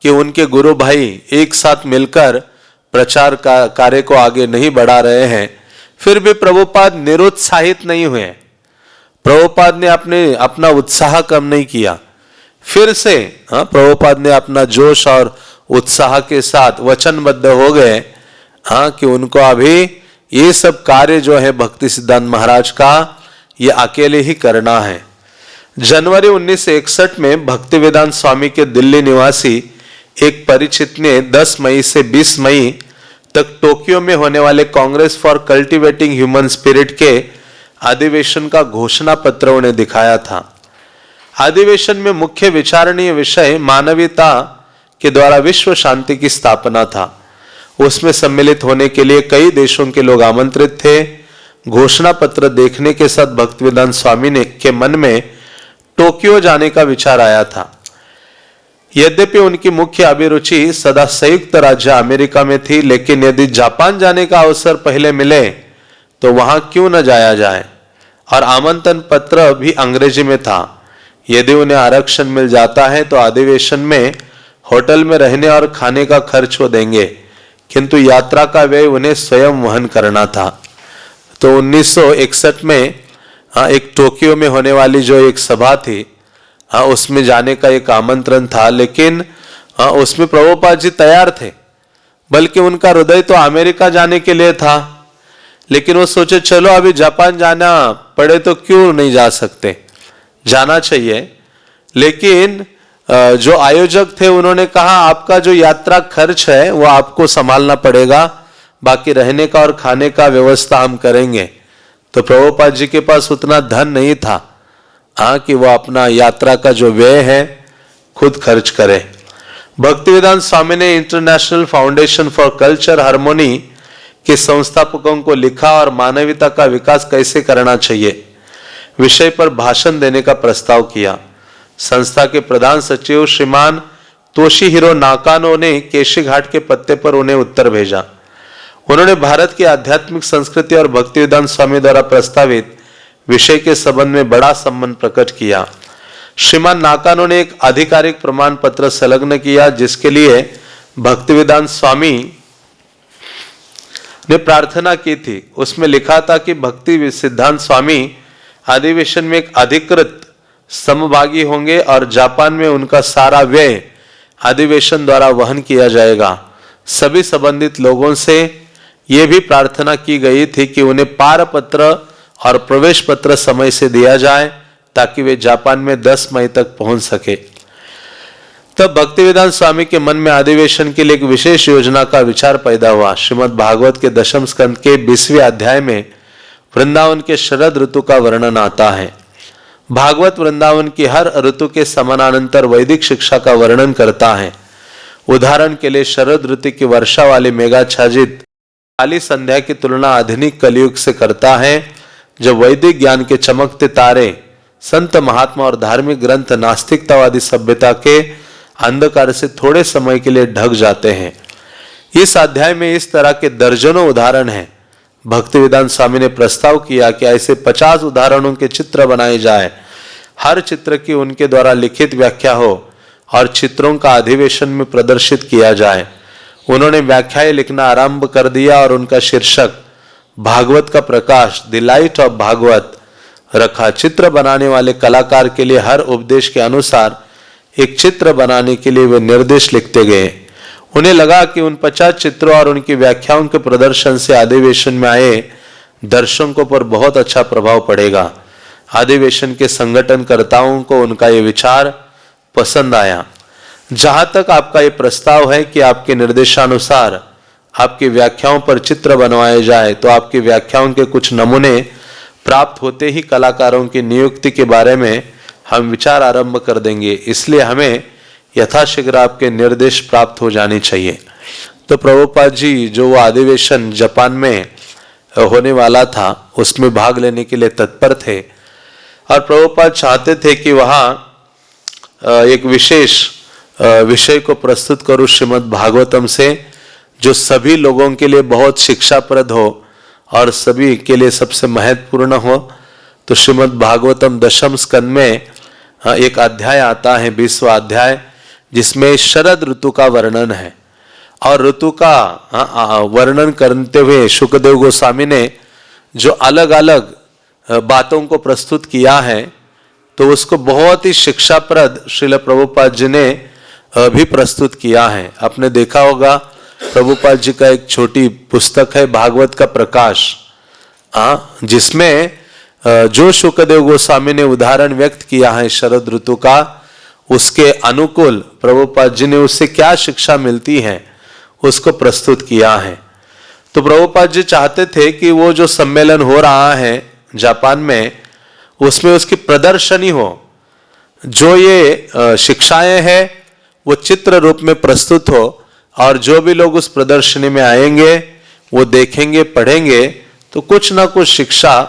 कि उनके गुरु भाई एक साथ मिलकर प्रचार कार्य को आगे नहीं बढ़ा रहे हैं, फिर भी प्रभुपाद निरुत्साहित नहीं हुए। प्रभुपाद ने अपना उत्साह कम नहीं किया। फिर से प्रभुपाद ने अपना जोश और उत्साह के साथ वचनबद्ध हो गए कि उनको अभी ये सब कार्य जो है भक्ति सिद्धांत महाराज का ये अकेले ही करना है। जनवरी 1961 में भक्तिवेदांत स्वामी के दिल्ली निवासी एक परिचित ने 10 मई से 20 मई तक टोक्यो में होने वाले Congress for cultivating human spirit के अधिवेशन का घोषणा पत्र उन्हें दिखाया था। अधिवेशन में मुख्य विचारणीय विषय मानवता के द्वारा विश्व शांति की स्थापना था। उसमें सम्मिलित होने के लिए कई देशों के लोग आमंत्रित थे। घोषणा पत्र देखने के साथ भक्तिवेदांत स्वामी के मन में टोक्यो जाने का विचार आया था। यद्यपि उनकी मुख्य अभिरुचि सदा संयुक्त राज्य अमेरिका में थी, लेकिन यदि जापान जाने का अवसर पहले मिले तो वहां क्यों न जाया जाए, और आमंत्रण पत्र भी अंग्रेजी में था। यदि उन्हें आरक्षण मिल जाता है तो अधिवेशन में होटल में रहने और खाने का खर्च वो देंगे, किंतु यात्रा का व्यय उन्हें स्वयं वहन करना था। तो 1961 में एक टोक्यो में होने वाली जो एक सभा थी, उसमें जाने का एक आमंत्रण था, लेकिन उसमें प्रभुपाद जी तैयार थे, बल्कि उनका हृदय तो अमेरिका जाने के लिए था। लेकिन वो सोचे चलो अभी जापान जाना पड़े तो क्यों नहीं जा सकते, जाना चाहिए। लेकिन जो आयोजक थे उन्होंने कहा आपका जो यात्रा खर्च है वो आपको संभालना पड़ेगा, बाकी रहने का और खाने का व्यवस्था हम करेंगे। तो प्रभुपाद जी के पास उतना धन नहीं था कि वो अपना यात्रा का जो व्यय है खुद खर्च करे। भक्तिवेदांत स्वामी ने international foundation for culture harmony के संस्थापकों को लिखा और मानवता का विकास कैसे करना चाहिए विषय पर भाषण देने का प्रस्ताव किया। संस्था के प्रधान सचिव श्रीमान तोशीहिरो नाकानो ने केशी घाट के पत्ते पर उन्हें उत्तर भेजा। उन्होंने भारत की आध्यात्मिक संस्कृति और भक्तिवेदांत स्वामी द्वारा प्रस्तावित विषय के संबंध में बड़ा सम्मान प्रकट किया। श्रीमान नाकानो ने एक आधिकारिक प्रमाण पत्र संलग्न किया, जिसके लिए भक्तिवेदांत स्वामी ने प्रार्थना की थी। उसमें लिखा था कि भक्ति सिद्धांत स्वामी अधिवेशन में एक अधिकृत समभागी होंगे और जापान में उनका सारा व्यय अधिवेशन द्वारा वहन किया जाएगा। सभी संबंधित लोगों से यह भी प्रार्थना की गई थी कि उन्हें पारपत्र और प्रवेश पत्र समय से दिया जाए ताकि वे जापान में 10 मई तक पहुंच सके। तब भक्तिवेदांत स्वामी के मन में अधिवेशन के लिए एक विशेष योजना का विचार पैदा हुआ। श्रीमद् भागवत के 10वें स्कंद के 20वें अध्याय में वृंदावन के शरद ऋतु का वर्णन आता है। भागवत वृंदावन की हर ऋतु के समानांतर वैदिक शिक्षा का वर्णन करता है। उदाहरण के लिए शरद ऋतु की वर्षा वाली मेघाच्छादित काली संध्या की तुलना आधुनिक कलयुग से करता है, जब वैदिक ज्ञान के चमकते तारे, संत महात्मा और धार्मिक ग्रंथ नास्तिकतावादी सभ्यता के अंधकार से थोड़े समय के लिए ढक जाते हैं। इस अध्याय में इस तरह के दर्जनों उदाहरण हैं। भक्तिवेदांत स्वामी ने प्रस्ताव किया कि ऐसे 50 उदाहरणों के चित्र बनाए जाए, हर चित्र की उनके द्वारा लिखित व्याख्या हो और चित्रों का अधिवेशन में प्रदर्शित किया जाए। उन्होंने व्याख्याएं लिखना आरंभ कर दिया और उनका शीर्षक भागवत का प्रकाश, द लाइट ऑफ भागवत रखा। चित्र बनाने वाले कलाकार के लिए हर उपदेश के अनुसार एक चित्र बनाने के लिए वे निर्देश लिखते गए। उन्हें लगा कि उन 50 चित्रों और उनकी व्याख्याओं के प्रदर्शन से अधिवेशन में आए दर्शकों पर बहुत अच्छा प्रभाव पड़ेगा। अधिवेशन के संगठनकर्ताओं को उनका ये विचार पसंद आया। जहां तक आपका ये प्रस्ताव है कि आपके निर्देशानुसार आपकी व्याख्याओं पर चित्र बनवाए जाए, तो आपकी व्याख्याओं के कुछ नमूने प्राप्त होते ही कलाकारों की नियुक्ति के बारे में हम विचार आरंभ कर देंगे। इसलिए हमें यथाशीघ्र आपके निर्देश प्राप्त हो जाने चाहिए। तो प्रभुपाद जी जो वो अधिवेशन जापान में होने वाला था उसमें भाग लेने के लिए तत्पर थे, और प्रभुपाद चाहते थे कि वहाँ एक विशेष विषय को प्रस्तुत करूं श्रीमद् भागवतम से, जो सभी लोगों के लिए बहुत शिक्षाप्रद हो और सभी के लिए सबसे महत्वपूर्ण हो। तो श्रीमद् भागवतम 10वें स्कंद में एक अध्याय आता है, 20वां अध्याय, जिसमें शरद ऋतु का वर्णन है। और ऋतु का वर्णन करते हुए शुकदेव गोस्वामी ने जो अलग अलग बातों को प्रस्तुत किया है, तो उसको बहुत ही शिक्षाप्रद श्रील प्रभुपाद जी ने भी प्रस्तुत किया है। आपने देखा होगा प्रभुपाद जी का एक छोटी पुस्तक है भागवत का प्रकाश, जिसमें जो शुकदेव गोस्वामी ने उदाहरण व्यक्त किया है शरद ऋतु का, उसके अनुकूल प्रभुपाद जी ने उससे क्या शिक्षा मिलती है उसको प्रस्तुत किया है। तो प्रभुपाद जी चाहते थे कि वो जो सम्मेलन हो रहा है जापान में, उसमें उसकी प्रदर्शनी हो, जो ये शिक्षाएं हैं वो चित्र रूप में प्रस्तुत हो, और जो भी लोग उस प्रदर्शनी में आएंगे वो देखेंगे, पढ़ेंगे तो कुछ ना कुछ शिक्षा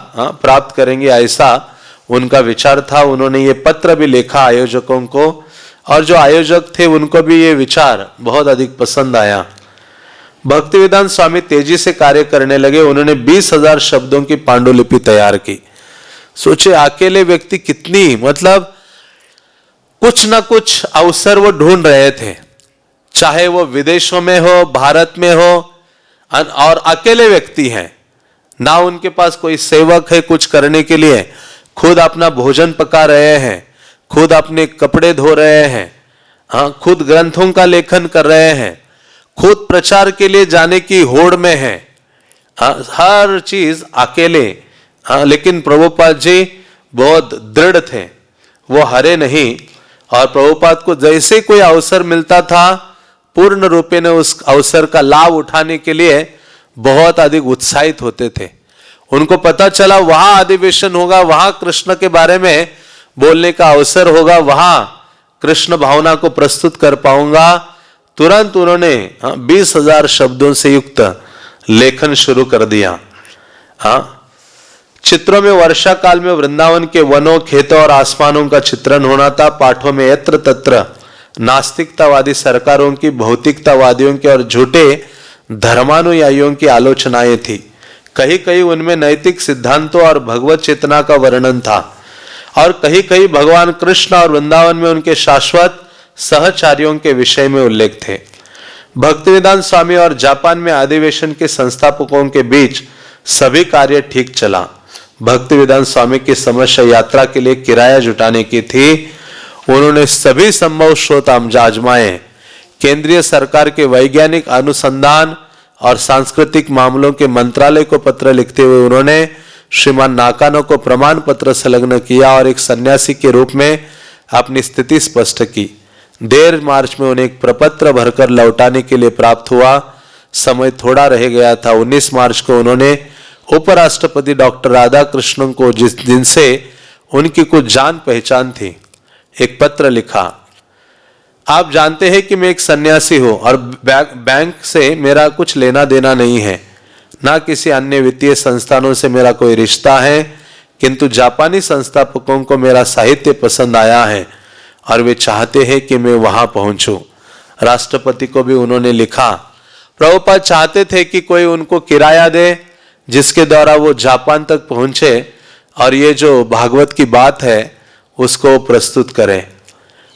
प्राप्त करेंगे, ऐसा उनका विचार था। उन्होंने ये पत्र भी लिखा आयोजकों को, और जो आयोजक थे उनको भी ये विचार बहुत अधिक पसंद आया। भक्तिवेदांत स्वामी तेजी से कार्य करने लगे। उन्होंने 20,000 शब्दों की पांडुलिपि तैयार की। सोचे अकेले व्यक्ति कितनी, मतलब कुछ ना कुछ अवसर वो ढूंढ रहे थे, चाहे वो विदेशों में हो, भारत में हो, और अकेले व्यक्ति हैं ना, उनके पास कोई सेवक है कुछ करने के लिए, खुद अपना भोजन पका रहे हैं, खुद अपने कपड़े धो रहे हैं, खुद ग्रंथों का लेखन कर रहे हैं, खुद प्रचार के लिए जाने की होड़ में है, हर चीज अकेले। लेकिन प्रभुपाद जी बहुत दृढ़ थे, वो हरे नहीं, और प्रभुपाद को जैसे कोई अवसर मिलता था पूर्ण रूपे ने उस अवसर का लाभ उठाने के लिए बहुत अधिक उत्साहित होते थे। उनको पता चला वहां अधिवेशन होगा, वहां कृष्ण के बारे में बोलने का अवसर होगा, वहां कृष्ण भावना को प्रस्तुत कर पाऊंगा, तुरंत उन्होंने 20,000 शब्दों से युक्त लेखन शुरू कर दिया। चित्रों में वर्षा काल में वृंदावन के वनों, खेतों और आसमानों का चित्रण होना था। पाठों में यत्र तत्र नास्तिकतावादी सरकारों की, भौतिकतावादियों की और झूठे धर्मानुयायियों की आलोचनाएं थी। कहीं कहीं उनमें नैतिक सिद्धांतों और भगवत चेतना का वर्णन था, और कहीं कहीं भगवान कृष्ण और वृंदावन में उनके शाश्वत सहचारियों के विषय में उल्लेख थे। भक्तिवेदांत स्वामी और जापान में अधिवेशन के संस्थापकों के बीच सभी कार्य ठीक चला। भक्तिवेदांत स्वामी की समस्या यात्रा के लिए किराया जुटाने की थी। उन्होंने सभी संभव स्रोत आजमाए। केंद्रीय सरकार के वैज्ञानिक अनुसंधान और सांस्कृतिक मामलों के मंत्रालय को पत्र लिखते हुए उन्होंने श्रीमान नाकानो को प्रमाण पत्र संलग्न किया और एक सन्यासी के रूप में अपनी स्थिति स्पष्ट की। देर मार्च में उन्हें एक प्रपत्र भरकर लौटाने के लिए प्राप्त हुआ। समय थोड़ा रह गया था। 19 मार्च को उन्होंने उपराष्ट्रपति डॉक्टर राधाकृष्णन को, जिनसे उनकी कुछ जान पहचान थी, एक पत्र लिखा। आप जानते हैं कि मैं एक सन्यासी हूं और बैंक से मेरा कुछ लेना देना नहीं है, ना किसी अन्य वित्तीय संस्थानों से मेरा कोई रिश्ता है, किंतु जापानी संस्थापकों को मेरा साहित्य पसंद आया है और वे चाहते हैं कि मैं वहां पहुंचूं। राष्ट्रपति को भी उन्होंने लिखा। प्रभुपाद चाहते थे कि कोई उनको किराया दे जिसके द्वारा वो जापान तक पहुंचे और ये जो भागवत की बात है उसको प्रस्तुत करें।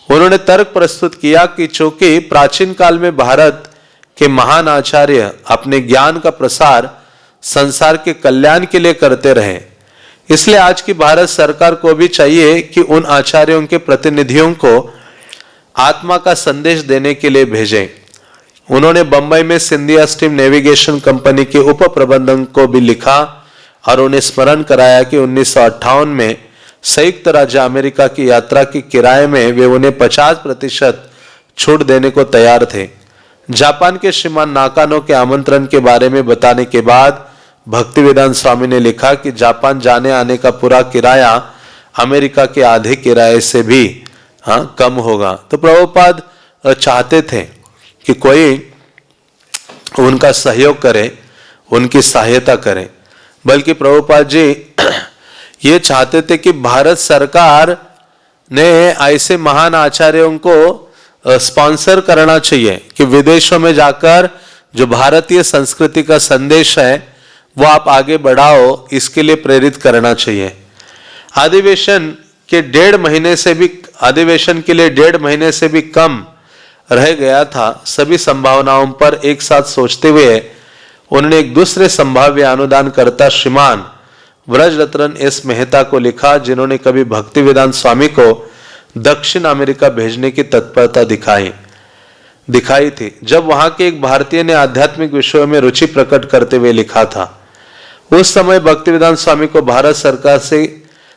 उन्होंने तर्क प्रस्तुत किया कि चूंकि प्राचीन काल में भारत के महान आचार्य अपने ज्ञान का प्रसार संसार के कल्याण के लिए करते रहे, इसलिए आज की भारत सरकार को भी चाहिए कि उन आचार्यों के प्रतिनिधियों को आत्मा का संदेश देने के लिए भेजें। उन्होंने बंबई में सिंधिया स्टीम नेविगेशन कंपनी के उप प्रबंधक को भी लिखा और उन्हें स्मरण कराया कि 1958 में संयुक्त राज्य अमेरिका की यात्रा के किराए में वे उन्हें 50% छूट देने को तैयार थे। जापान के श्रीमान नाकानो के आमंत्रण के बारे में बताने के बाद भक्तिवेदांत स्वामी ने लिखा कि जापान जाने आने का पूरा किराया अमेरिका के आधे किराए से भी कम होगा। तो प्रभुपाद चाहते थे कि कोई उनका सहयोग करे, उनकी सहायता करे। बल्कि प्रभुपाद जी ये चाहते थे कि भारत सरकार ने ऐसे महान आचार्यों को स्पॉन्सर करना चाहिए कि विदेशों में जाकर जो भारतीय संस्कृति का संदेश है वो आप आगे बढ़ाओ, इसके लिए प्रेरित करना चाहिए। अधिवेशन के लिए 1.5 महीने से भी कम रह गया था, सभी संभावनाओं पर एक साथ सोचते हुए उन्होंने एक दूसरे संभाव्य अनुदानकर्ता श्रीमान व्रजरत्न एस मेहता को लिखा, जिन्होंने कभी भक्तिवेदांत स्वामी को दक्षिण अमेरिका भेजने की तत्परता दिखाई थी। जब वहां के एक भारतीय ने आध्यात्मिक विषयों में रुचि प्रकट करते हुए लिखा था। उस समय भक्तिवेदांत स्वामी को भारत सरकार से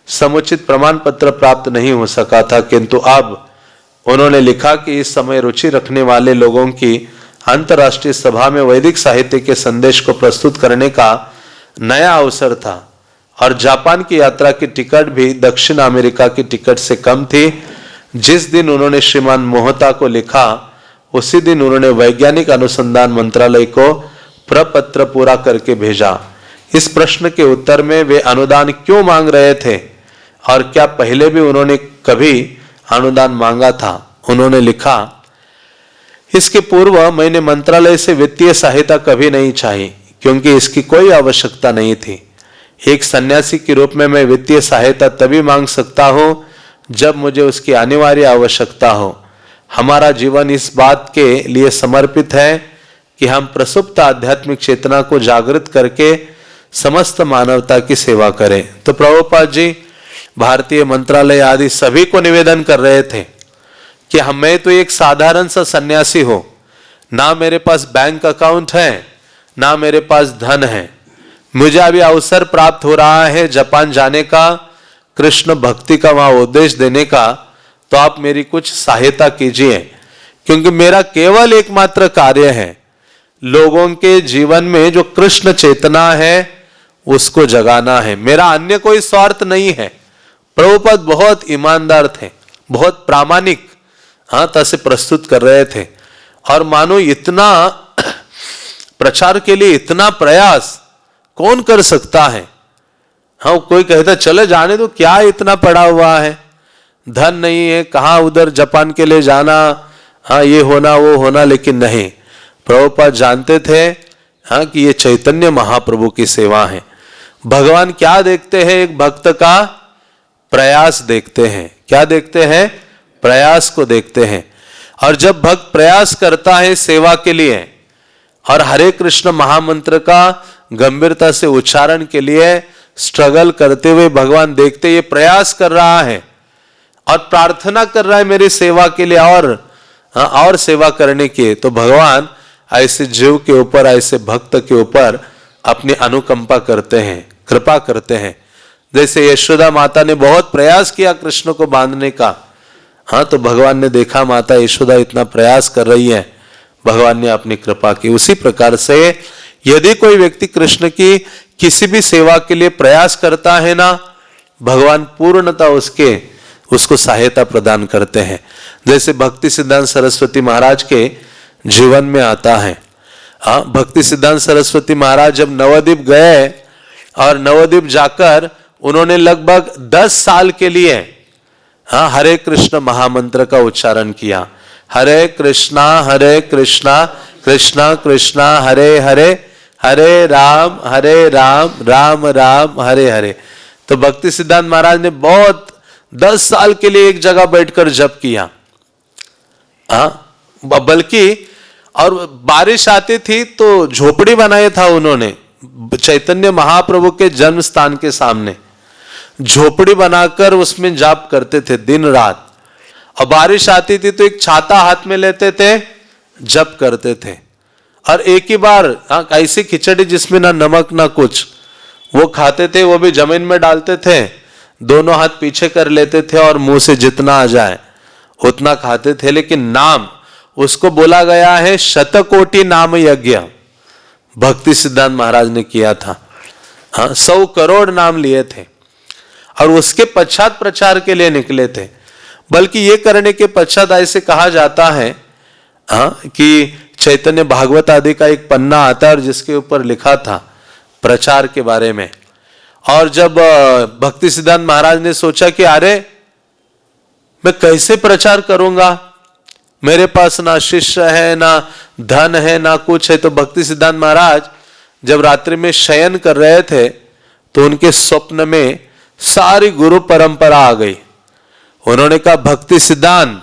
समुचित प्रमाण पत्र प्राप्त नहीं हो सका था, किंतु अब उन्होंने लिखा कि इस समय रुचि रखने वाले लोगों की अंतर्राष्ट्रीय सभा में वैदिक साहित्य के संदेश को प्रस्तुत करने का नया अवसर था और जापान की यात्रा की टिकट भी दक्षिण अमेरिका की टिकट से कम थी। जिस दिन उन्होंने श्रीमान मोहता को लिखा, उसी दिन उन्होंने वैज्ञानिक अनुसंधान मंत्रालय को प्रपत्र पूरा करके भेजा। इस प्रश्न के उत्तर में वे अनुदान क्यों मांग रहे थे और क्या पहले भी उन्होंने कभी अनुदान मांगा था। उन्होंने लिखा, इसके पूर्व मैंने मंत्रालय से वित्तीय सहायता कभी नहीं चाही, क्योंकि इसकी कोई आवश्यकता नहीं थी। एक सन्यासी के रूप में मैं वित्तीय सहायता तभी मांग सकता हूं जब मुझे उसकी अनिवार्य आवश्यकता हो। हमारा जीवन इस बात के लिए समर्पित है कि हम प्रसुप्त आध्यात्मिक चेतना को जागृत करके समस्त मानवता की सेवा करें। तो प्रभुपाद जी भारतीय मंत्रालय आदि सभी को निवेदन कर रहे थे कि मैं तो एक साधारण सा सन्यासी हूं, ना मेरे पास बैंक अकाउंट है, ना मेरे पास धन है। मुझे अभी अवसर प्राप्त हो रहा है जापान जाने का, कृष्ण भक्ति का वहां उपदेश देने का, तो आप मेरी कुछ सहायता कीजिए, क्योंकि मेरा केवल एकमात्र कार्य है लोगों के जीवन में जो कृष्ण चेतना है उसको जगाना है। मेरा अन्य कोई स्वार्थ नहीं है। प्रभुपाद बहुत ईमानदार थे, बहुत प्रामाणिक से प्रस्तुत कर रहे थे। और मानो इतना प्रचार के लिए इतना प्रयास कौन कर सकता है। कोई कहता चले जाने तो क्या इतना पड़ा हुआ है, धन नहीं है, कहां उधर जापान के लिए जाना, ये होना वो होना। लेकिन नहीं, प्रभुपाद जानते थे कि ये चैतन्य महाप्रभु की सेवा है। भगवान क्या देखते हैं, एक भक्त का प्रयास देखते हैं। क्या देखते हैं? प्रयास को देखते हैं। और जब भक्त प्रयास करता है सेवा के लिए और हरे कृष्ण महामंत्र का गंभीरता से उच्चारण के लिए स्ट्रगल करते हुए भगवान देखते ये प्रयास कर रहा है और प्रार्थना कर रहा है मेरी सेवा के लिए और सेवा करने की, तो भगवान ऐसे जीव के ऊपर, ऐसे भक्त के ऊपर अपनी अनुकंपा करते हैं, कृपा करते हैं। जैसे यशोदा माता ने बहुत प्रयास किया कृष्ण को बांधने का, तो भगवान ने देखा माता यशोदा इतना प्रयास कर रही है, भगवान ने अपनी कृपा की। उसी प्रकार से यदि कोई व्यक्ति कृष्ण की किसी भी सेवा के लिए प्रयास करता है ना, भगवान पूर्णता उसको सहायता प्रदान करते हैं। जैसे भक्ति सिद्धांत सरस्वती महाराज के जीवन में आता है। भक्ति सिद्धांत सरस्वती महाराज जब नवद्वीप गए और नवद्वीप जाकर उन्होंने लगभग 10 साल के लिए हरे कृष्ण महामंत्र का उच्चारण किया। हरे कृष्णा कृष्णा कृष्णा हरे हरे, हरे राम राम राम हरे हरे। तो भक्ति सिद्धांत महाराज ने बहुत 10 साल के लिए एक जगह बैठकर जप किया। बल्कि और बारिश आती थी तो झोपड़ी बनाया था उन्होंने चैतन्य महाप्रभु के जन्म स्थान के सामने, झोपड़ी बनाकर उसमें जाप करते थे दिन रात। और बारिश आती थी तो एक छाता हाथ में लेते थे, जप करते थे। और एक ही बार ऐसी खिचड़ी जिसमें ना नमक ना कुछ, वो खाते थे, वो भी जमीन में डालते थे, दोनों हाथ पीछे कर लेते थे और मुंह से जितना आ जाए उतना खाते थे। लेकिन नाम उसको बोला गया है शतकोटि नाम यज्ञ, भक्ति सिद्धांत महाराज ने किया था। 100 करोड़ नाम लिए थे और उसके पश्चात प्रचार के लिए निकले थे। बल्कि ये करने के पश्चात ऐसे कहा जाता है कि चैतन्य भागवत आदि का एक पन्ना आता है और जिसके ऊपर लिखा था प्रचार के बारे में। और जब भक्ति सिद्धांत महाराज ने सोचा कि अरे मैं कैसे प्रचार करूंगा, मेरे पास ना शिष्य है, ना धन है, ना कुछ है। तो भक्ति सिद्धांत महाराज जब रात्रि में शयन कर रहे थे तो उनके स्वप्न में सारी गुरु परंपरा आ गई। उन्होंने कहा भक्ति सिद्धांत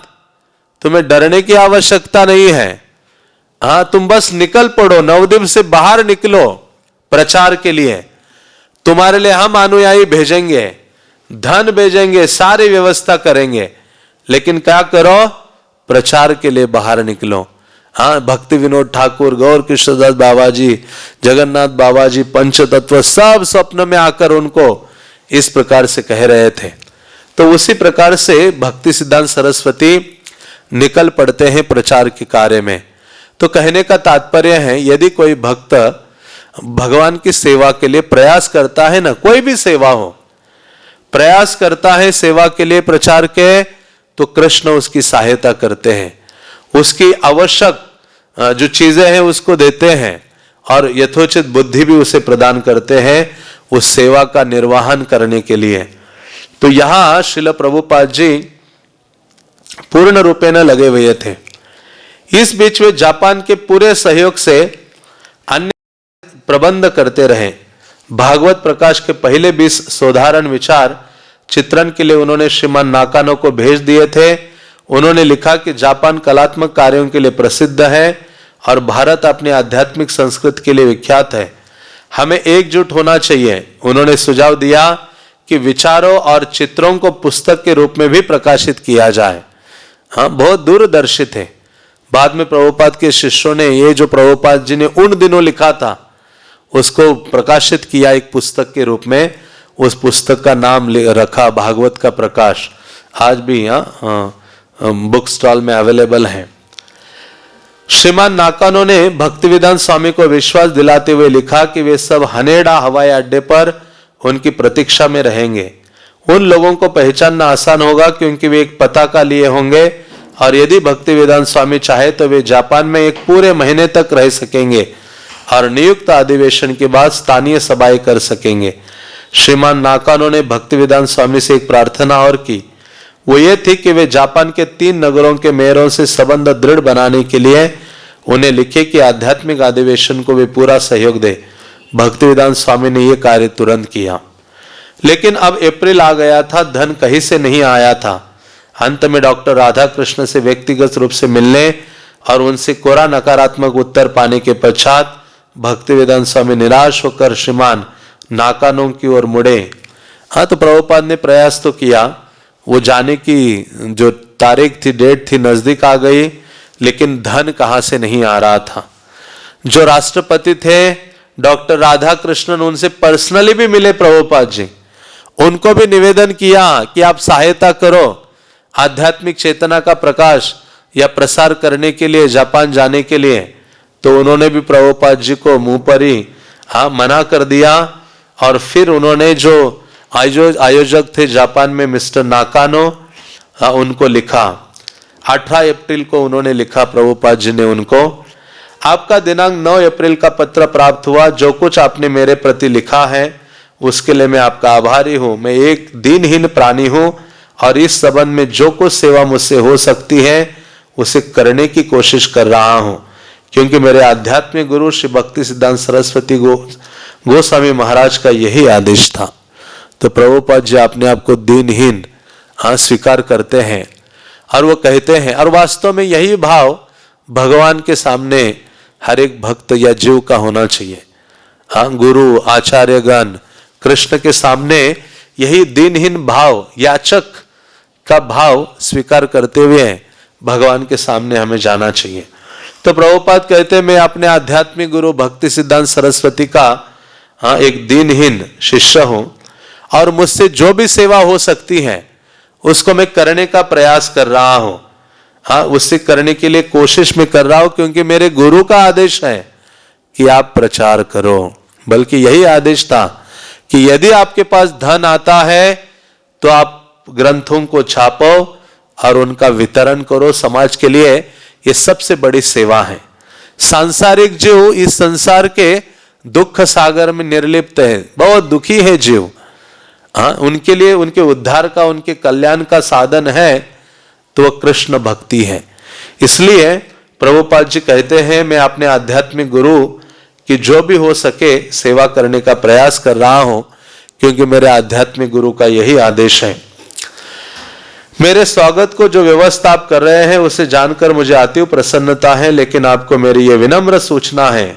तुम्हें डरने की आवश्यकता नहीं है। हाँ, तुम बस निकल पड़ो, नवद्वीप से बाहर निकलो प्रचार के लिए। तुम्हारे लिए हम अनुयायी भेजेंगे, धन भेजेंगे, सारी व्यवस्था करेंगे, लेकिन क्या करो, प्रचार के लिए बाहर निकलो। हाँ, भक्ति विनोद ठाकुर, गौर कृष्णदास बाबा जी, जगन्नाथ बाबा जी, पंचतत्व सब स्वप्न में आकर उनको इस प्रकार से कह रहे थे। तो उसी प्रकार से भक्ति सिद्धांत सरस्वती निकल पड़ते हैं प्रचार के कार्य में। तो कहने का तात्पर्य है, यदि कोई भक्त भगवान की सेवा के लिए प्रयास करता है ना, कोई भी सेवा हो, प्रयास करता है सेवा के लिए प्रचार के, तो कृष्ण उसकी सहायता करते हैं, उसकी आवश्यक जो चीजें हैं उसको देते हैं और यथोचित बुद्धि भी उसे प्रदान करते हैं उस सेवा का निर्वहन करने के लिए। तो यहां श्रील प्रभुपाद जी पूर्ण रूपे न लगे हुए थे। इस बीच वे जापान के पूरे सहयोग से अन्य प्रबंध करते रहे। भागवत प्रकाश के पहले 20 साधारण विचार चित्रण के लिए उन्होंने श्रीमान नाकानो को भेज दिए थे। उन्होंने लिखा कि जापान कलात्मक कार्यों के लिए प्रसिद्ध है और भारत अपने आध्यात्मिक संस्कृति के लिए विख्यात है, हमें एकजुट होना चाहिए। उन्होंने सुझाव दिया कि विचारों और चित्रों को पुस्तक के रूप में भी प्रकाशित किया जाए। हाँ, बहुत दूरदर्शी थे। बाद में प्रभुपाद के शिष्यों ने ये जो प्रभुपाद जी ने उन दिनों लिखा था उसको प्रकाशित किया एक पुस्तक के रूप में। उस पुस्तक का नाम रखा भागवत का प्रकाश। आज भी बुक स्टॉल में अवेलेबल है। श्रीमान नाकानो ने भक्तिवेदांत स्वामी को विश्वास दिलाते हुए लिखा कि वे सब हनेडा हवाई अड्डे पर उनकी प्रतीक्षा में रहेंगे। उन लोगों को पहचानना आसान होगा क्योंकि वे एक पताका लिए होंगे और यदि भक्तिवेदांत स्वामी चाहे तो वे जापान में एक पूरे महीने तक रह सकेंगे और नियुक्त अधिवेशन के बाद स्थानीय सभाएं कर सकेंगे। श्रीमान नाकानो ने भक्तिवेदांत स्वामी से एक प्रार्थना और की, वो ये थी कि वे जापान के 3 नगरों के मेयरों से संबंध दृढ़ बनाने के लिए उन्हें लिखे कि आध्यात्मिक अधिवेशन को वे पूरा सहयोग दे। भक्तिवेदांत स्वामी ने यह कार्य तुरंत किया। लेकिन अब अप्रैल आ गया था, धन कहीं से नहीं आया था। अंत में डॉक्टर राधा कृष्ण से व्यक्तिगत रूप से मिलने और उनसे कोरा नकारात्मक उत्तर पाने के पश्चात भक्तिवेदांत स्वामी निराश होकर श्रीमान नाकानो की ओर मुड़े। हाँ, तो प्रभुपाद ने प्रयास तो किया, वो जाने की जो तारीख थी, डेट थी, नजदीक आ गई, लेकिन धन कहां से नहीं आ रहा था। जो राष्ट्रपति थे डॉक्टर राधा कृष्णन, उनसे पर्सनली भी मिले प्रभुपाद जी, उनको भी निवेदन किया कि आप सहायता करो आध्यात्मिक चेतना का प्रकाश या प्रसार करने के लिए जापान जाने के लिए। तो उन्होंने भी प्रभुपाद जी को मुंह पर ही मना कर दिया। और फिर उन्होंने जो आयोजक थे जापान में मिस्टर नाकानो, उनको लिखा। 18 अप्रैल को उन्होंने लिखा प्रभुपाद जी ने उनको, आपका दिनांक 9 अप्रैल का पत्र प्राप्त हुआ। जो कुछ आपने मेरे प्रति लिखा है उसके लिए मैं आपका आभारी हूं। मैं एक दीनहीन प्राणी हूं और इस संबंध में जो कुछ सेवा मुझसे हो सकती है उसे करने की कोशिश कर रहा हूं, क्योंकि मेरे आध्यात्मिक गुरु श्री भक्ति सिद्धांत सरस्वती गोस्वामी महाराज का यही आदेश था। तो प्रभुपाद जी अपने आप को दीनहीन स्वीकार करते हैं और वो कहते हैं, और वास्तव में यही भाव भगवान के सामने हर एक भक्त या जीव का होना चाहिए। गुरु आचार्यगण कृष्ण के सामने यही दीनहीन भाव, याचक का भाव स्वीकार करते हुए भगवान के सामने हमें जाना चाहिए। तो प्रभुपाद कहते हैं, मैं अपने आध्यात्मिक गुरु भक्ति सिद्धांत सरस्वती का एक दीनहीन शिष्य हूं और मुझसे जो भी सेवा हो सकती है उसको मैं करने का प्रयास कर रहा हूं। उससे करने के लिए कोशिश में कर रहा हूं, क्योंकि मेरे गुरु का आदेश है कि आप प्रचार करो। बल्कि यही आदेश था कि यदि आपके पास धन आता है तो आप ग्रंथों को छापो और उनका वितरण करो समाज के लिए। ये सबसे बड़ी सेवा है। सांसारिक जीव इस संसार के दुख सागर में निर्लिप्त है, बहुत दुखी है जीव। उनके लिए उनके उद्धार का, उनके कल्याण का साधन है तो वह कृष्ण भक्ति है। इसलिए प्रभुपाद जी कहते हैं, मैं अपने आध्यात्मिक गुरु की जो भी हो सके सेवा करने का प्रयास कर रहा हूं, क्योंकि मेरे आध्यात्मिक गुरु का यही आदेश है। मेरे स्वागत को जो व्यवस्था आप कर रहे हैं उसे जानकर मुझे अति प्रसन्नता है, लेकिन आपको मेरी यह विनम्र सूचना है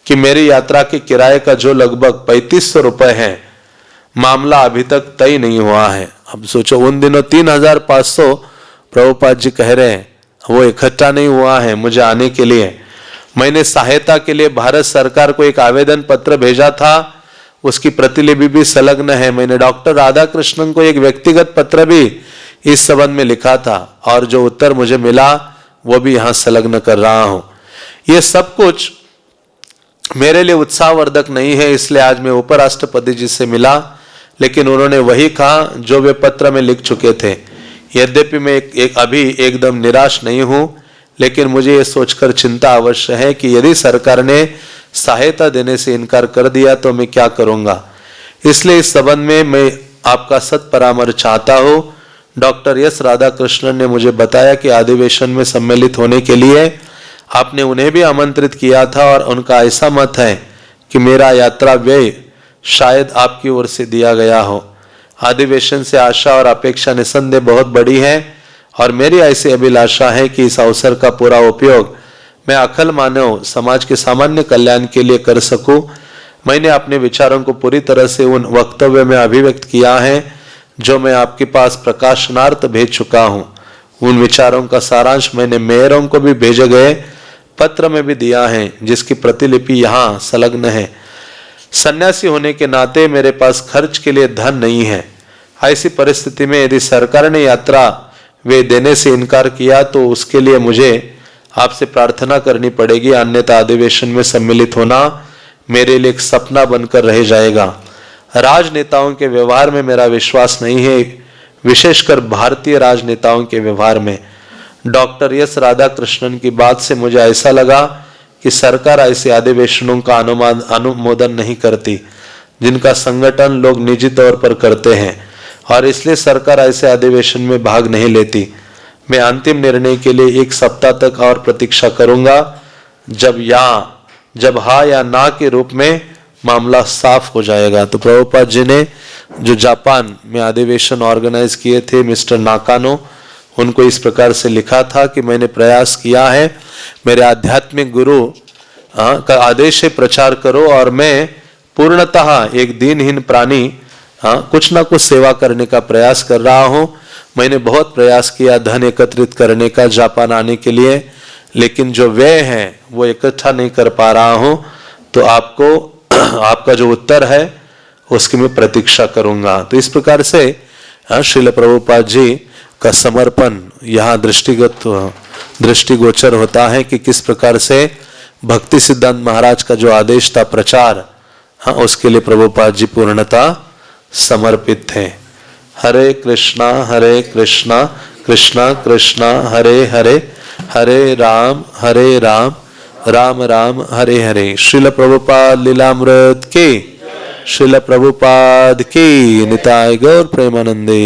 कि मेरी यात्रा के किराए का जो लगभग 3500 रुपए है, मामला अभी तक तय नहीं हुआ है। अब सोचो, उन दिनों 3500 प्रभुपाद जी कह रहे हैं, वो इकट्ठा नहीं हुआ है मुझे आने के लिए। मैंने सहायता के लिए भारत सरकार को एक आवेदन पत्र भेजा था, उसकी प्रतिलिपि भी संलग्न है। मैंने डॉक्टर राधाकृष्णन को एक व्यक्तिगत पत्र भी इस संबंध में लिखा था, और जो उत्तर मुझे मिला वो भी यहां संलग्न कर रहा हूं। ये सब कुछ मेरे लिए उत्साहवर्धक नहीं है, इसलिए आज मैं उपराष्ट्रपति जी से मिला, लेकिन उन्होंने वही कहा जो वे पत्र में लिख चुके थे। यद्यपि मैं अभी एकदम निराश नहीं हूं, लेकिन मुझे ये सोचकर चिंता अवश्य है कि यदि सरकार ने सहायता देने से इनकार कर दिया तो मैं क्या करूंगा। इसलिए इस संबंध में मैं आपका सत् परामर्श चाहता हूं। डॉक्टर एस राधाकृष्णन ने मुझे बताया कि अधिवेशन में सम्मिलित होने के लिए आपने उन्हें भी आमंत्रित किया था, और उनका ऐसा मत है कि मेरा यात्रा व्यय शायद आपकी ओर से दिया गया हो। अधिवेशन से आशा और अपेक्षा निसंदेह बहुत बड़ी है, और मेरी ऐसी अभिलाषा है कि इस अवसर का पूरा उपयोग मैं अखिल मानव समाज के सामान्य कल्याण के लिए कर सकूं। मैंने अपने विचारों को पूरी तरह से उन वक्तव्य में अभिव्यक्त किया है जो मैं आपके पास प्रकाशनार्थ भेज चुका हूं। उन विचारों का सारांश मैंने मेयरों को भी भेजे गए पत्र में भी दिया है, जिसकी प्रतिलिपि यहाँ संलग्न है। सन्यासी होने के नाते मेरे पास खर्च के लिए धन नहीं है। ऐसी परिस्थिति में यदि सरकार ने यात्रा वे देने से इनकार किया तो उसके लिए मुझे आपसे प्रार्थना करनी पड़ेगी, अन्यथा अधिवेशन में सम्मिलित होना मेरे लिए एक सपना बनकर रह जाएगा। राजनेताओं के व्यवहार में मेरा विश्वास नहीं है, विशेषकर भारतीय राजनेताओं के व्यवहार में। डॉक्टर एस राधाकृष्णन की बात से मुझे ऐसा लगा कि सरकार ऐसे अधिवेशनों का अनुमोदन नहीं करती जिनका संगठन लोग निजी तौर पर करते हैं, और इसलिए सरकार ऐसे अधिवेशन में भाग नहीं लेती। मैं अंतिम निर्णय के लिए 1 सप्ताह तक और प्रतीक्षा करूंगा, जब हाँ या ना के रूप में मामला साफ हो जाएगा। तो प्रभुपाद जी ने जो जापान में अधिवेशन ऑर्गेनाइज किए थे, मिस्टर नाकानो, उनको इस प्रकार से लिखा था कि मैंने प्रयास किया है, मेरे आध्यात्मिक गुरु का आदेश है प्रचार करो, और मैं पूर्णतः एक दीनहीन प्राणी कुछ ना कुछ सेवा करने का प्रयास कर रहा हूं। मैंने बहुत प्रयास किया धन एकत्रित करने का जापान आने के लिए, लेकिन जो व्यय है वो इकट्ठा नहीं कर पा रहा हूं। तो आपका जो उत्तर है उसकी मैं प्रतीक्षा करूंगा। तो इस प्रकार से श्रील प्रभुपाद जी का समर्पण यहाँ दृष्टिगोचर होता है कि किस प्रकार से भक्ति सिद्धांत महाराज का जो आदेश था प्रचार, उसके लिए प्रभुपाद जी पूर्णता समर्पित थे। हरे कृष्णा कृष्णा कृष्णा हरे हरे, हरे राम राम राम हरे हरे। श्रील प्रभुपाद लीलामृत की, श्रील प्रभुपाद की निताय गौर प्रेमानंदे।